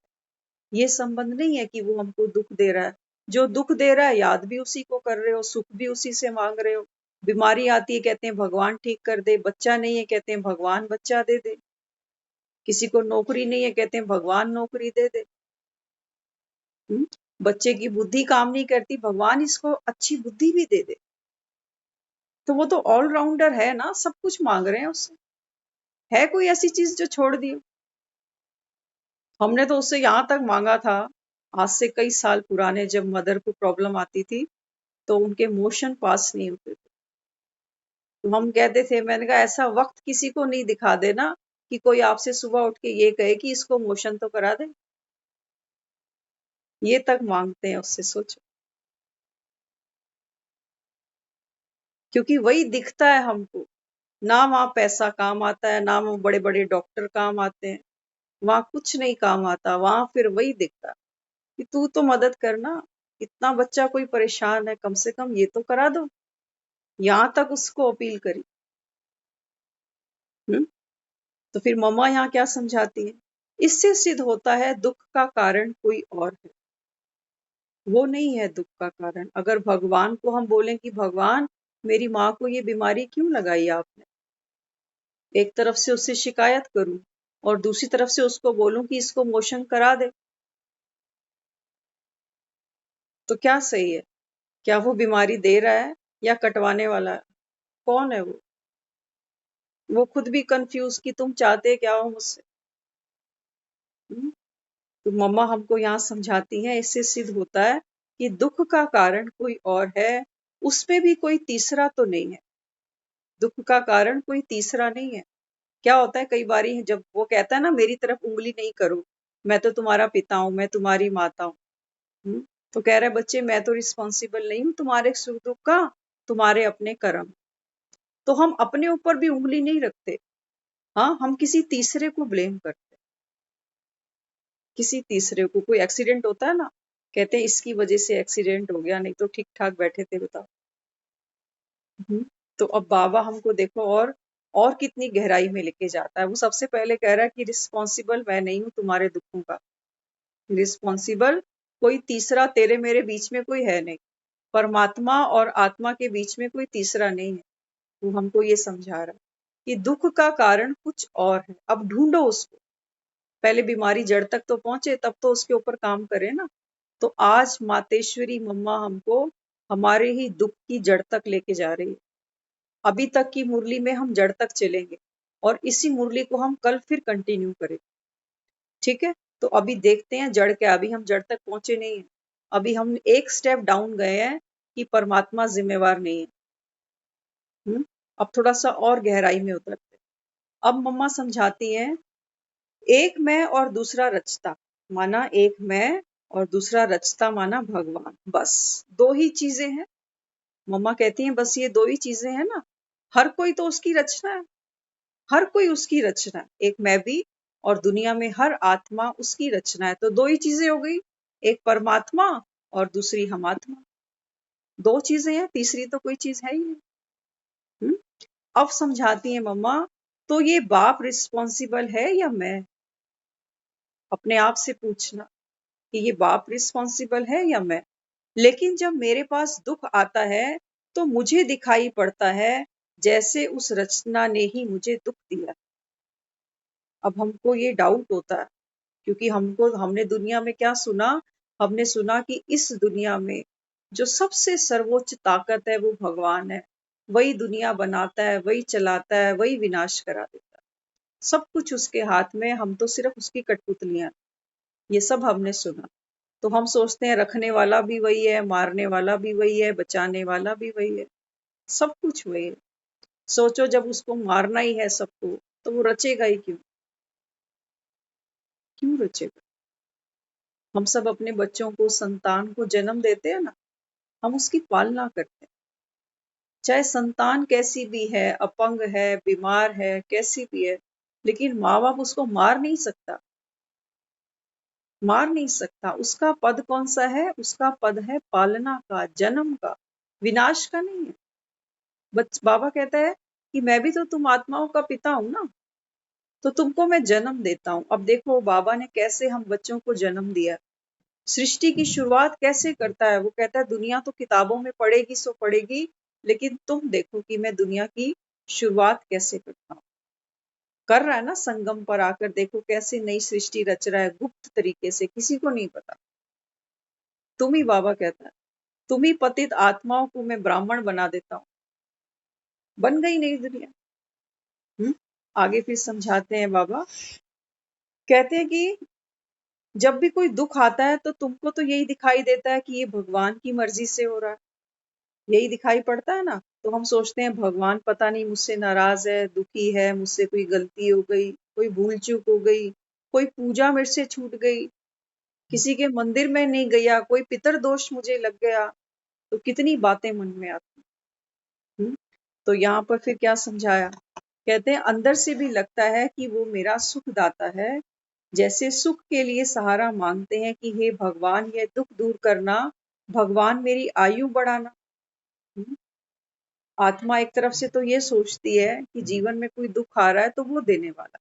ये संबंध नहीं है कि वो हमको दुख दे रहा है। जो दुख दे रहा है याद भी उसी को कर रहे हो, सुख भी उसी से मांग रहे हो। बीमारी आती है कहते हैं भगवान ठीक कर दे, बच्चा नहीं है कहते हैं भगवान बच्चा दे दे, किसी को नौकरी नहीं है कहते हैं भगवान नौकरी दे दे। बच्चे की बुद्धि काम नहीं करती, भगवान इसको अच्छी बुद्धि भी दे दे। तो वो तो ऑलराउंडर है ना, सब कुछ मांग रहे हैं उससे। है कोई ऐसी चीज जो छोड़ दी? हमने तो उससे यहाँ तक मांगा था, आज से कई साल पुराने, जब मदर को प्रॉब्लम आती थी तो उनके मोशन पास नहीं होते थे। तो हम कहते थे, मैंने कहा ऐसा वक्त किसी को नहीं दिखा देना कि कोई आपसे सुबह उठ के ये कहे कि इसको मोशन तो करा दे। ये तक मांगते हैं उससे, सोचो। क्योंकि वही दिखता है हमको। ना वहां पैसा काम आता है, ना वहां बड़े बड़े डॉक्टर काम आते हैं, वहां कुछ नहीं काम आता। वहां फिर वही दिखता कि तू तो मदद करना, इतना बच्चा कोई परेशान है, कम से कम ये तो करा दो। यहाँ तक उसको अपील करी। हम्म तो फिर मम्मा यहाँ क्या समझाती है? इससे सिद्ध होता है दुख का कारण कोई और है, वो नहीं है दुख का कारण। अगर भगवान को हम बोलें कि भगवान मेरी माँ को ये बीमारी क्यों लगाई आपने, एक तरफ से उससे शिकायत करूं और दूसरी तरफ से उसको बोलूं कि इसको मोशन करा दे, तो क्या सही है? क्या वो बीमारी दे रहा है या कटवाने वाला है? कौन है वो खुद भी कंफ्यूज कि तुम चाहते क्या हो मुझसे। हम्म? तो मम्मा हमको यहाँ समझाती हैं, इससे सिद्ध होता है कि दुख का कारण कोई और है, उसमें भी कोई तीसरा तो नहीं है। दुख का कारण कोई तीसरा नहीं है। क्या होता है कई बारी जब वो कहता है ना मेरी तरफ उंगली नहीं करो, मैं तो तुम्हारा पिता हूँ, मैं तुम्हारी माता हूँ। तो कह रहे बच्चे मैं तो रिस्पॉन्सिबल नहीं हूँ तुम्हारे सुख दुख का, तुम्हारे अपने कर्म। तो हम अपने ऊपर भी उंगली नहीं रखते। हाँ, हम किसी तीसरे को ब्लेम करते। किसी तीसरे को, कोई एक्सीडेंट होता है ना, कहते हैं इसकी वजह से एक्सीडेंट हो गया, नहीं तो ठीक ठाक बैठे थे, बताओ। तो अब बाबा हमको देखो और कितनी गहराई में लेके जाता है। वो सबसे पहले कह रहा है कि रिस्पॉन्सिबल मैं नहीं हूँ तुम्हारे दुखों का। रिस्पॉन्सिबल कोई तीसरा तेरे मेरे बीच में कोई है नहीं। परमात्मा और आत्मा के बीच में कोई तीसरा नहीं है। वो हमको ये समझा रहा है कि दुख का कारण कुछ और है, अब ढूंढो उसको। पहले बीमारी जड़ तक तो पहुंचे, तब तो उसके ऊपर काम करें ना। तो आज मातेश्वरी मम्मा हमको हमारे ही दुख की जड़ तक लेके जा रही है। अभी तक की मुरली में हम जड़ तक चलेंगे और इसी मुरली को हम कल फिर कंटिन्यू करेंगे। ठीक है, तो अभी देखते हैं जड़ क्या। अभी हम जड़ तक पहुंचे नहीं है, अभी हम एक स्टेप डाउन गए हैं कि परमात्मा जिम्मेवार नहीं है। अब थोड़ा सा और गहराई में उतरते हैं। अब मम्मा समझाती हैं, एक मैं और दूसरा रचता माना एक मैं और दूसरा रचता माना भगवान। बस दो ही चीजें हैं। मम्मा कहती हैं बस ये दो ही चीजें हैं ना, हर कोई तो उसकी रचना है, हर कोई उसकी रचना है। एक मैं भी और दुनिया में हर आत्मा उसकी रचना है। तो दो ही चीजें हो गई, एक परमात्मा और दूसरी हम आत्मा। दो चीजें हैं, तीसरी तो कोई चीज है ही नहीं। अब समझाती है मम्मा, तो ये बाप रिस्पॉन्सिबल है या मैं? अपने आप से पूछना कि ये बाप रिस्पॉन्सिबल है या मैं। लेकिन जब मेरे पास दुख आता है तो मुझे दिखाई पड़ता है जैसे उस रचना ने ही मुझे दुख दिया। अब हमको ये डाउट होता है, क्योंकि हमने दुनिया में क्या सुना? हमने सुना कि इस दुनिया में जो सबसे सर्वोच्च ताकत है वो भगवान है। वही दुनिया बनाता है, वही चलाता है, वही विनाश करा देता है। सब कुछ उसके हाथ में, हम तो सिर्फ उसकी कठपुतलियां। ये सब हमने सुना। तो हम सोचते हैं रखने वाला भी वही है, मारने वाला भी वही है, बचाने वाला भी वही है, सब कुछ वही है। सोचो जब उसको मारना ही है सबको, तो वो रचेगा ही क्यों? क्यों रचेगा? हम सब अपने बच्चों को, संतान को जन्म देते हैं ना, हम उसकी पालना करते हैं। चाहे संतान कैसी भी है, अपंग है, बीमार है, कैसी भी है, लेकिन माँ बाप उसको मार नहीं सकता। मार नहीं सकता। उसका पद कौन सा है? उसका पद है पालना का, जन्म का, विनाश का नहीं है। बाबा कहता है कि मैं भी तो तुम आत्माओं का पिता हूं ना, तो तुमको मैं जन्म देता हूं। अब देखो बाबा ने कैसे हम बच्चों को जन्म दिया। सृष्टि की शुरुआत कैसे करता है? वो कहता है दुनिया तो किताबों में पढ़ेगी सो पढ़ेगी, लेकिन तुम देखो कि मैं दुनिया की शुरुआत कैसे करता हूँ। कर रहा है ना, संगम पर आकर देखो कैसे नई सृष्टि रच रहा है, गुप्त तरीके से, किसी को नहीं पता। तुम ही, बाबा कहता है, तुम ही पतित आत्माओं को मैं ब्राह्मण बना देता हूँ। बन गई नई दुनिया। आगे फिर समझाते हैं बाबा, कहते हैं कि जब भी कोई दुख आता है तो तुमको तो यही दिखाई देता है कि ये भगवान की मर्जी से हो रहा है, यही दिखाई पड़ता है ना। तो हम सोचते हैं भगवान पता नहीं मुझसे नाराज है, दुखी है, मुझसे कोई गलती हो गई, कोई भूल चूक हो गई, कोई पूजा मेरे से छूट गई, किसी के मंदिर में नहीं गया, कोई पितर दोष मुझे लग गया। तो कितनी बातें मन में आती। तो यहाँ पर फिर क्या समझाया? कहते हैं अंदर से भी लगता है कि वो मेरा सुख दाता है। जैसे सुख के लिए सहारा मांगते हैं कि हे भगवान ये दुख दूर करना, भगवान मेरी आयु बढ़ाना। आत्मा एक तरफ से तो ये सोचती है कि जीवन में कोई दुख आ रहा है तो वो देने वाला,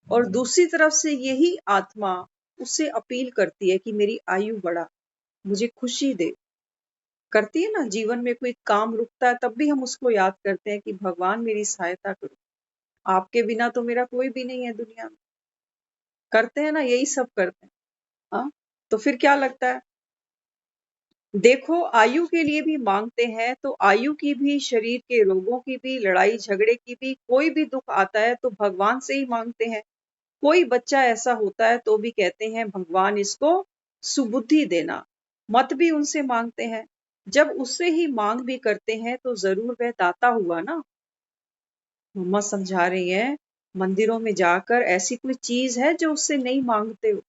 और दूसरी तरफ से यही आत्मा उससे अपील करती है कि मेरी आयु बढ़ा, मुझे खुशी दे। करती है ना, जीवन में कोई काम रुकता है तब भी हम उसको याद करते हैं कि भगवान मेरी सहायता करो, आपके बिना तो मेरा कोई भी नहीं है दुनिया में। करते हैं ना, यही सब करते हैं। हाँ, तो फिर क्या लगता है? देखो आयु के लिए भी मांगते हैं, तो आयु की भी, शरीर के रोगों की भी, लड़ाई झगड़े की भी, कोई भी दुख आता है तो भगवान से ही मांगते हैं। कोई बच्चा ऐसा होता है तो भी कहते हैं भगवान इसको सुबुद्धि देना, मत भी उनसे मांगते हैं। जब उससे ही मांग भी करते हैं तो जरूर वह दाता हुआ ना। मम्मा समझा रही हैं मंदिरों में जाकर ऐसी कोई चीज है जो उससे नहीं मांगते हो?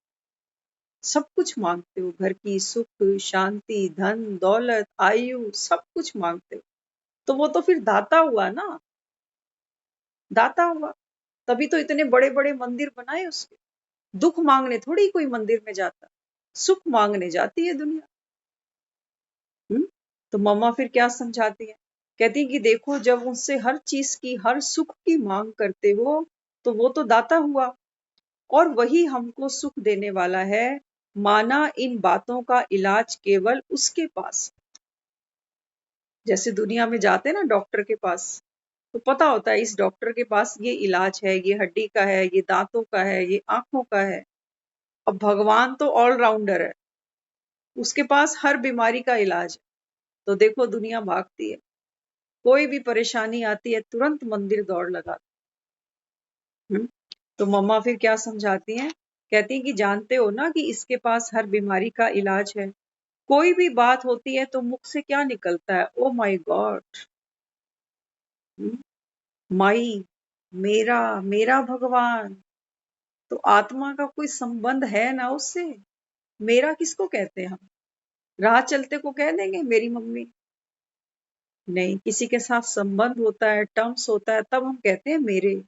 सब कुछ मांगते हो, घर की सुख शांति धन दौलत आयु सब कुछ मांगते हो। तो वो तो फिर दाता हुआ ना, दाता हुआ। तभी तो इतने बड़े बड़े मंदिर बनाए उसके। दुख मांगने थोड़ी कोई मंदिर में जाता, सुख मांगने जाती है दुनिया। तो मम्मा फिर क्या समझाती है, कहती है कि देखो जब उससे हर चीज की हर सुख की मांग करते हो तो वो तो दाता हुआ, और वही हमको सुख देने वाला है। माना इन बातों का इलाज केवल उसके पास। जैसे दुनिया में जाते हैं ना डॉक्टर के पास, तो पता होता है इस डॉक्टर के पास ये इलाज है, ये हड्डी का है, ये दांतों का है, ये आंखों का है। अब भगवान तो ऑलराउंडर है, उसके पास हर बीमारी का इलाज है। तो देखो दुनिया भागती है, कोई भी परेशानी आती है तुरंत मंदिर दौड़ लगाती है। तो मम्मा फिर क्या समझाती हैं, कहती हैं कि जानते हो ना कि इसके पास हर बीमारी का इलाज है। कोई भी बात होती है तो मुख से क्या निकलता है, ओ माय गॉड, माई, मेरा, मेरा भगवान। तो आत्मा का कोई संबंध है ना उससे। मेरा किसको कहते हैं हम? राह चलते को कह देंगे मेरी मम्मी? नहीं, किसी के साथ संबंध होता है, टर्म्स होता है, तब हम कहते हैं मेरे।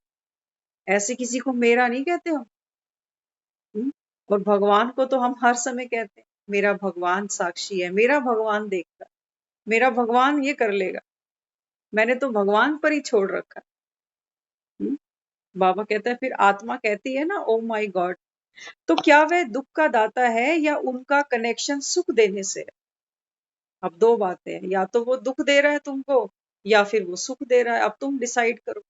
ऐसे किसी को मेरा नहीं कहते हम। हम्म? और भगवान को तो हम हर समय कहते हैं मेरा भगवान साक्षी है, मेरा भगवान देखता है, मेरा भगवान ये कर लेगा। मैंने तो भगवान पर ही छोड़ रखा है। हम्म? बाबा कहता है फिर आत्मा कहती है ना ओ माय गॉड। तो क्या वह दुख का दाता है या उनका कनेक्शन सुख देने से है? अब दो बातें हैं, या तो वो दुख दे रहा है तुमको या फिर वो सुख दे रहा है। अब तुम डिसाइड करो।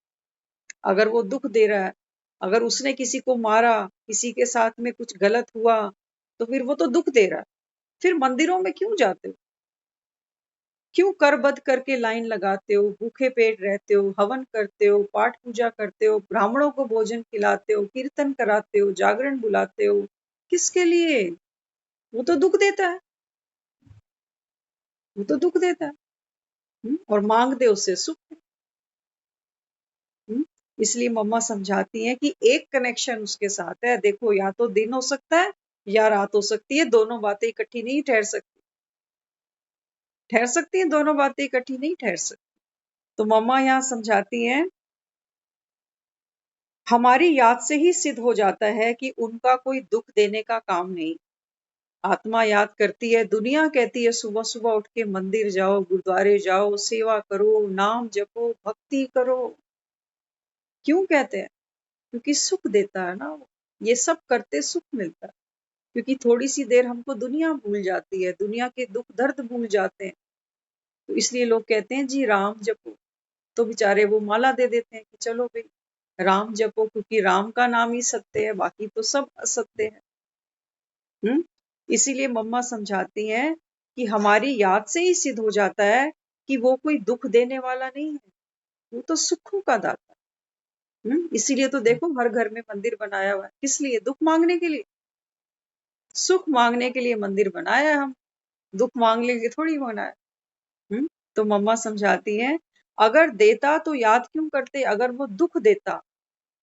अगर वो दुख दे रहा है, अगर उसने किसी को मारा, किसी के साथ में कुछ गलत हुआ, तो फिर वो तो दुख दे रहा है। फिर मंदिरों में क्यों जाते हो? क्यों करबद्ध करके लाइन लगाते हो, भूखे पेट रहते हो, हवन करते हो, पाठ पूजा करते हो, ब्राह्मणों को भोजन खिलाते हो, कीर्तन कराते हो, जागरण बुलाते हो? किसके लिए? वो तो दुख देता है, वो तो दुख देता है। और मांगते उससे सुख। हम्म? इसलिए मम्मा समझाती हैं कि एक कनेक्शन उसके साथ है। देखो या तो दिन हो सकता है या रात हो सकती है, दोनों बातें इकट्ठी नहीं ठहर सकती। ठहर सकती हैं दोनों बातें इकट्ठी नहीं ठहर सकती। तो मम्मा यहाँ समझाती हैं हमारी याद से ही सिद्ध हो जाता है कि उनका कोई दुख देने का काम नहीं। आत्मा याद करती है, दुनिया कहती है सुबह सुबह उठ के मंदिर जाओ, गुरुद्वारे जाओ, सेवा करो, नाम जपो, भक्ति करो। क्यों कहते हैं? क्योंकि सुख देता है ना वो। ये सब करते सुख मिलता है। क्योंकि थोड़ी सी देर हमको दुनिया भूल जाती है, दुनिया के दुख दर्द भूल जाते हैं। तो इसलिए लोग कहते हैं जी राम जपो, तो बेचारे वो माला दे देते हैं कि चलो भाई राम जपो, क्योंकि राम का नाम ही सत्य है, बाकी तो सब असत्य है। इसीलिए मम्मा समझाती हैं कि हमारी याद से ही सिद्ध हो जाता है कि वो कोई दुख देने वाला नहीं है, वो तो सुखों का दाता है। इसीलिए तो देखो हर घर में मंदिर बनाया हुआ है, किस लिए? दुख मांगने के लिए, सुख मांगने के लिए मंदिर बनाया है हम। दुख मांगने के थोड़ी बनाया। तो मम्मा समझाती हैं अगर देता तो याद क्यों करते, अगर वो दुख देता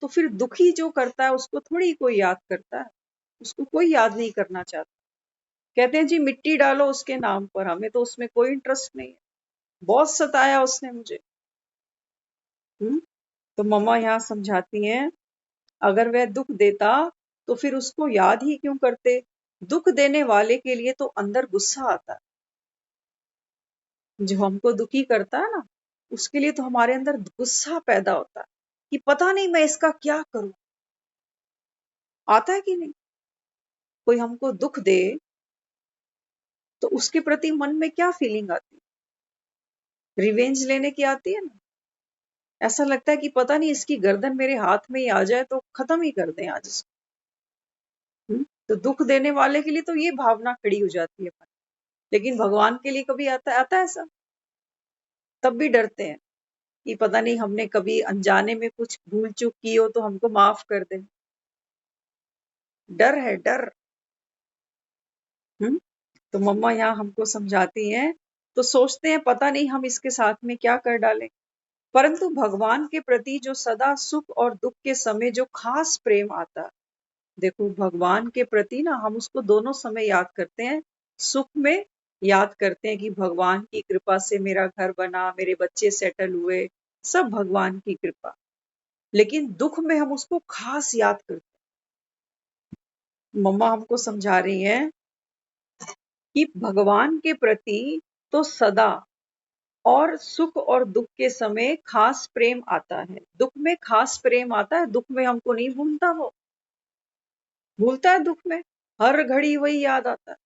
तो फिर दुखी जो करता है उसको थोड़ी कोई याद करता है, उसको कोई याद नहीं करना चाहता। कहते हैं जी मिट्टी डालो उसके नाम पर, हमें तो उसमें कोई इंटरेस्ट नहीं है, बहुत सताया उसने मुझे। तो मम्मा यहाँ समझाती हैं अगर वह दुख देता तो फिर उसको याद ही क्यों करते। दुख देने वाले के लिए तो अंदर गुस्सा आता है, जो हमको दुखी करता है ना, उसके लिए तो हमारे अंदर गुस्सा पैदा होता है कि पता नहीं मैं इसका क्या करूं। आता है कि नहीं? कोई हमको दुख दे तो उसके प्रति मन में क्या फीलिंग आती है? रिवेंज लेने की आती है ना। ऐसा लगता है कि पता नहीं इसकी गर्दन मेरे हाथ में ही आ जाए तो खत्म ही कर दें आज इसको। तो दुख देने वाले के लिए तो ये भावना खड़ी हो जाती है। लेकिन भगवान के लिए कभी आता है ऐसा? तब भी डरते हैं कि पता नहीं हमने कभी अनजाने में कुछ भूल चूक की हो तो हमको माफ कर दे। डर है, डर। तो मम्मा यहाँ हमको समझाती हैं, तो सोचते हैं पता नहीं हम इसके साथ में क्या कर डालें। परंतु भगवान के प्रति जो सदा सुख और दुख के समय जो खास प्रेम आता है, देखो भगवान के प्रति ना हम उसको दोनों समय याद करते हैं। सुख में याद करते हैं कि भगवान की कृपा से मेरा घर बना, मेरे बच्चे सेटल हुए, सब भगवान की कृपा। लेकिन दुख में हम उसको खास याद करते हैं। मम्मा हमको समझा रही हैं कि भगवान के प्रति तो सदा और सुख और दुख के समय खास प्रेम आता है। दुख में खास प्रेम आता है, दुख में हमको नहीं भूलता, वो भूलता है दुख में, हर घड़ी वही याद आता है।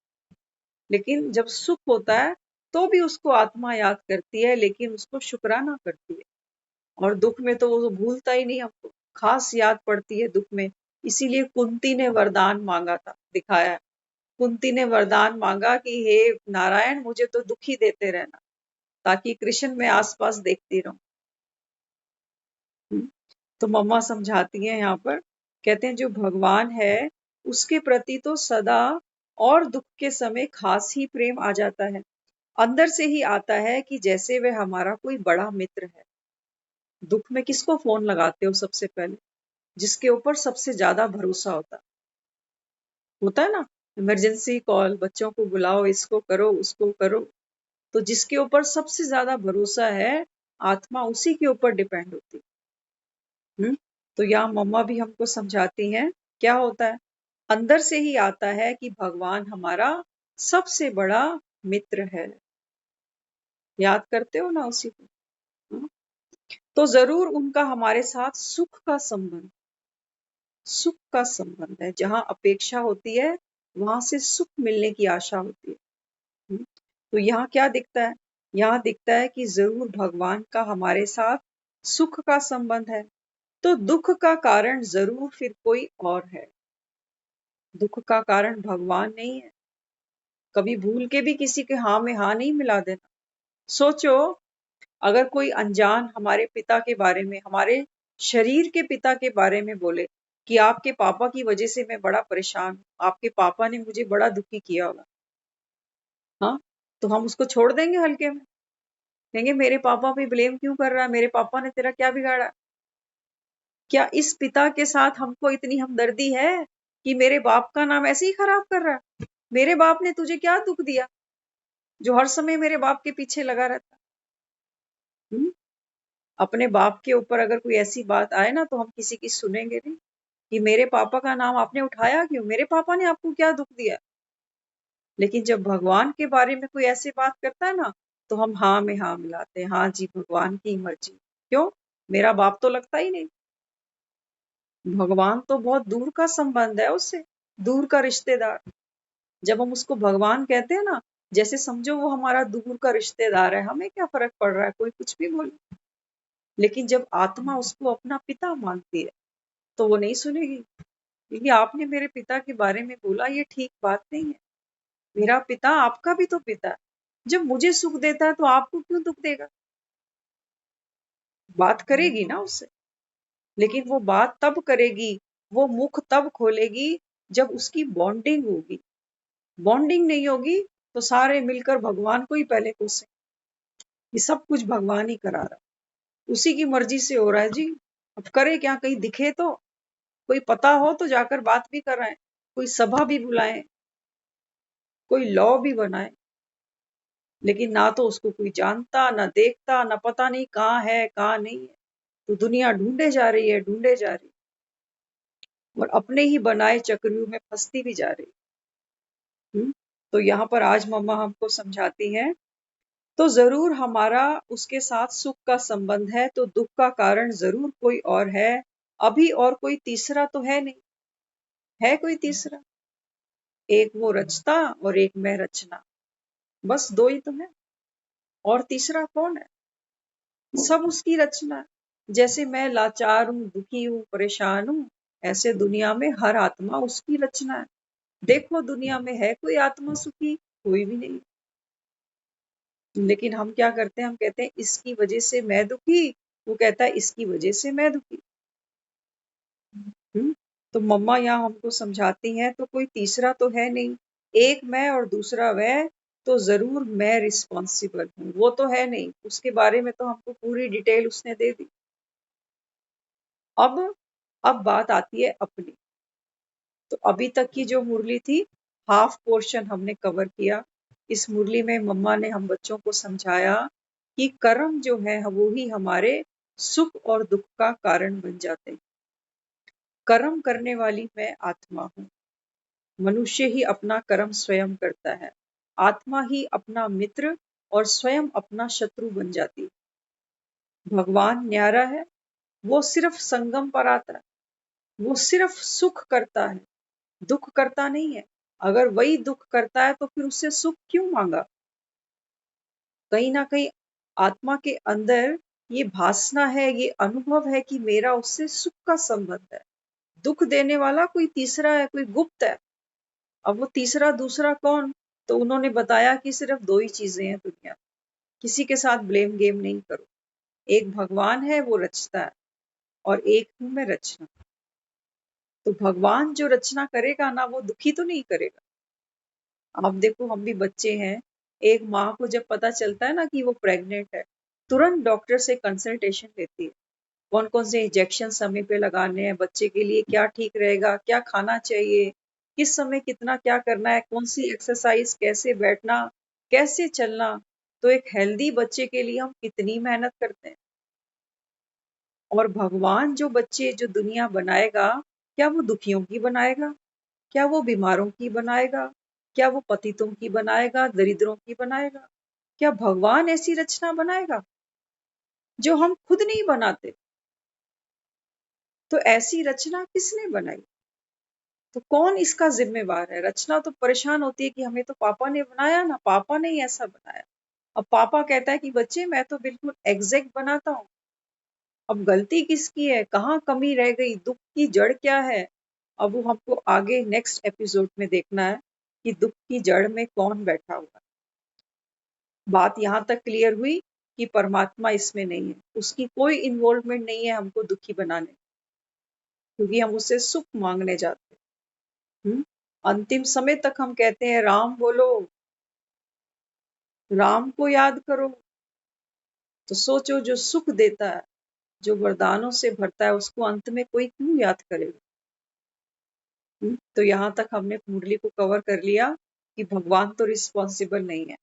लेकिन जब सुख होता है तो भी उसको आत्मा याद करती है, लेकिन उसको शुक्राना करती है। और दुख में तो वो भूलता ही नहीं, हमको खास याद पड़ती है दुख में। इसीलिए कुंती ने वरदान मांगा था, दिखाया है। कुंती ने वरदान मांगा कि हे नारायण, मुझे तो दुखी देते रहना, ताकि कृष्ण मैं आसपास देखती रहूं। तो मम्मा समझाती हैं यहाँ पर, कहते हैं जो भगवान है उसके प्रति तो सदा और दुख के समय खास ही प्रेम आ जाता है। अंदर से ही आता है कि जैसे वह हमारा कोई बड़ा मित्र है। दुख में किसको फोन लगाते हो सबसे पहले? जिसके ऊपर सबसे ज्यादा भरोसा होता है ना। इमरजेंसी कॉल, बच्चों को बुलाओ, इसको करो, उसको करो। तो जिसके ऊपर सबसे ज्यादा भरोसा है, आत्मा उसी के ऊपर डिपेंड होती है। तो यहाँ मम्मा भी हमको समझाती हैं, क्या होता है? अंदर से ही आता है कि भगवान हमारा सबसे बड़ा मित्र है। याद करते हो ना उसी को? हम्म? तो जरूर उनका हमारे साथ सुख का संबंध है। जहां अपेक्षा होती है वहां से सुख मिलने की आशा होती है। हम्म? तो यहाँ क्या दिखता है? यहाँ दिखता है कि जरूर भगवान का हमारे साथ सुख का संबंध है, तो दुख का कारण जरूर फिर कोई और है। दुख का कारण भगवान नहीं है। कभी भूल के भी किसी के हाँ में हाँ नहीं मिला देना। सोचो, अगर कोई अनजान हमारे पिता के बारे में, हमारे शरीर के पिता के बारे में बोले कि आपके पापा की वजह से मैं बड़ा परेशान हूँ, आपके पापा ने मुझे बड़ा दुखी किया होगा, हाँ, तो हम उसको छोड़ देंगे हल्के में? कहेंगे मेरे पापा पे ब्लेम क्यों कर रहा है, मेरे पापा ने तेरा क्या बिगाड़ा? क्या इस पिता के साथ हमको इतनी हमदर्दी है कि मेरे बाप का नाम ऐसे ही खराब कर रहा है? मेरे बाप ने तुझे क्या दुख दिया जो हर समय मेरे बाप के पीछे लगा रहता? हम्म? अपने बाप के ऊपर अगर कोई ऐसी बात आए ना, तो हम किसी की सुनेंगे नहीं कि मेरे पापा का नाम आपने उठाया क्यों, मेरे पापा ने आपको क्या दुख दिया। लेकिन जब भगवान के बारे में कोई ऐसी बात करता है ना, तो हम हाँ में हाँ मिलाते हैं, हाँ जी भगवान की मर्जी। क्यों? मेरा बाप तो लगता ही नहीं। भगवान तो बहुत दूर का संबंध है उससे, दूर का रिश्तेदार। जब हम उसको भगवान कहते हैं ना, जैसे समझो वो हमारा दूर का रिश्तेदार है, हमें क्या फर्क पड़ रहा है कोई कुछ भी बोले। लेकिन जब आत्मा उसको अपना पिता मानती है तो वो नहीं सुनेगी, क्योंकि आपने मेरे पिता के बारे में बोला, ये ठीक बात नहीं है। मेरा पिता आपका भी तो पिता है। जब मुझे सुख देता है तो आपको क्यों दुख देगा? बात करेगी ना उससे, लेकिन वो बात तब करेगी, वो मुख तब खोलेगी जब उसकी बॉन्डिंग होगी। बॉन्डिंग नहीं होगी तो सारे मिलकर भगवान को ही पहले कोसे। ये सब कुछ भगवान ही करा रहा है, उसी की मर्जी से हो रहा है जी। अब करे क्या? कहीं दिखे तो, कोई पता हो तो जाकर बात भी कराएं, कोई सभा भी बुलाएं, कोई लॉ भी बनाए। लेकिन ना तो उसको कोई जानता, ना देखता, ना पता नहीं कहाँ है कहाँ नहीं है। तो दुनिया ढूंढे जा रही है, ढूंढे जा रही है, और अपने ही बनाए चक्रव्यूह में फंसती भी जा रही है। तो यहाँ पर आज मम्मा हमको समझाती हैं, तो जरूर हमारा उसके साथ सुख का संबंध है, तो दुख का कारण जरूर कोई और है। अभी और कोई तीसरा तो है नहीं। है कोई तीसरा? एक वो रचता और एक मैं रचना, बस दो ही तो है। और तीसरा कौन है? सब उसकी रचना है। जैसे मैं लाचार हूँ, दुखी हूँ, परेशान हूँ, ऐसे दुनिया में हर आत्मा उसकी रचना है। देखो दुनिया में है कोई आत्मा सुखी? कोई भी नहीं। लेकिन हम क्या करते हैं? हम कहते हैं इसकी वजह से मैं दुखी, वो कहता है इसकी वजह से मैं दुखी। तो मम्मा यहाँ हमको समझाती हैं, तो कोई तीसरा तो है नहीं। एक मैं और दूसरा वह, तो जरूर मैं रिस्पॉन्सिबल हूँ। वो तो है नहीं, उसके बारे में तो हमको पूरी डिटेल उसने दे दी। अब बात आती है अपनी। तो अभी तक की जो मुरली थी, हाफ पोर्शन हमने कवर किया। इस मुरली में मम्मा ने हम बच्चों को समझाया कि कर्म जो है वो ही हमारे सुख और दुख का कारण बन जाते हैं। कर्म करने वाली मैं आत्मा हूँ। मनुष्य ही अपना कर्म स्वयं करता है। आत्मा ही अपना मित्र और स्वयं अपना शत्रु बन जाती है। भगवान न्यारा है, वो सिर्फ संगम पर आता है। वो सिर्फ सुख करता है, दुख करता नहीं है। अगर वही दुख करता है तो फिर उससे सुख क्यों मांगा? कहीं ना कहीं आत्मा के अंदर ये भासना है, ये अनुभव है कि मेरा उससे सुख का संबंध है। दुख देने वाला कोई तीसरा है, कोई गुप्त है। अब वो तीसरा दूसरा कौन? तो उन्होंने बताया कि सिर्फ दो ही चीजें हैं दुनिया। किसी के साथ ब्लेम गेम नहीं करो। एक भगवान है, वो रचता है, और एक हूं मैं रचना। तो भगवान जो रचना करेगा ना, वो दुखी तो नहीं करेगा। आप देखो, हम भी बच्चे हैं। एक माँ को जब पता चलता है ना कि वो प्रेग्नेंट है, तुरंत डॉक्टर से कंसल्टेशन लेती है। कौन कौन से इंजेक्शन समय पे लगाने हैं, बच्चे के लिए क्या ठीक रहेगा, क्या खाना चाहिए, किस समय कितना क्या करना है, कौन सी एक्सरसाइज, कैसे बैठना, कैसे चलना। तो एक हेल्दी बच्चे के लिए हम कितनी मेहनत करते हैं। और भगवान जो बच्चे, जो दुनिया बनाएगा, क्या वो दुखियों की बनाएगा? क्या वो बीमारों की बनाएगा? क्या वो पतितों की बनाएगा, दरिद्रों की बनाएगा? क्या भगवान ऐसी रचना बनाएगा जो हम खुद नहीं बनाते? तो ऐसी रचना किसने बनाई? तो कौन इसका जिम्मेवार है? रचना तो परेशान होती है कि हमें तो पापा ने बनाया ना, पापा ने ही ऐसा बनाया। अब पापा कहता है कि बच्चे मैं तो बिल्कुल एग्जैक्ट बनाता हूँ। अब गलती किसकी है? कहाँ कमी रह गई? दुख की जड़ क्या है? अब वो हमको आगे नेक्स्ट एपिसोड में देखना है कि दुख की जड़ में कौन बैठा हुआ है। बात यहाँ तक क्लियर हुई कि परमात्मा इसमें नहीं है, उसकी कोई इन्वॉल्वमेंट नहीं है हमको दुखी बनाने, क्योंकि हम उससे सुख मांगने जाते हैं। अंतिम समय तक हम कहते हैं राम बोलो, राम को याद करो। तो सोचो, जो सुख देता है, जो वरदानों से भरता है, उसको अंत में कोई क्यों याद करेगा? तो यहाँ तक हमने मुरली को कवर कर लिया कि भगवान तो रिस्पॉन्सिबल नहीं है।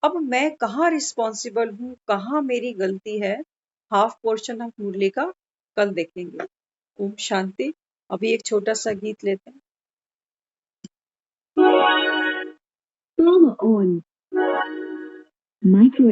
अब मैं कहाँ रिस्पॉन्सिबल हूँ, कहाँ मेरी गलती है? हाफ पोर्शन ऑफ मुरली का कल देखेंगे। ओम शांति। अभी एक छोटा सा गीत लेते हैं।
Power on. Micro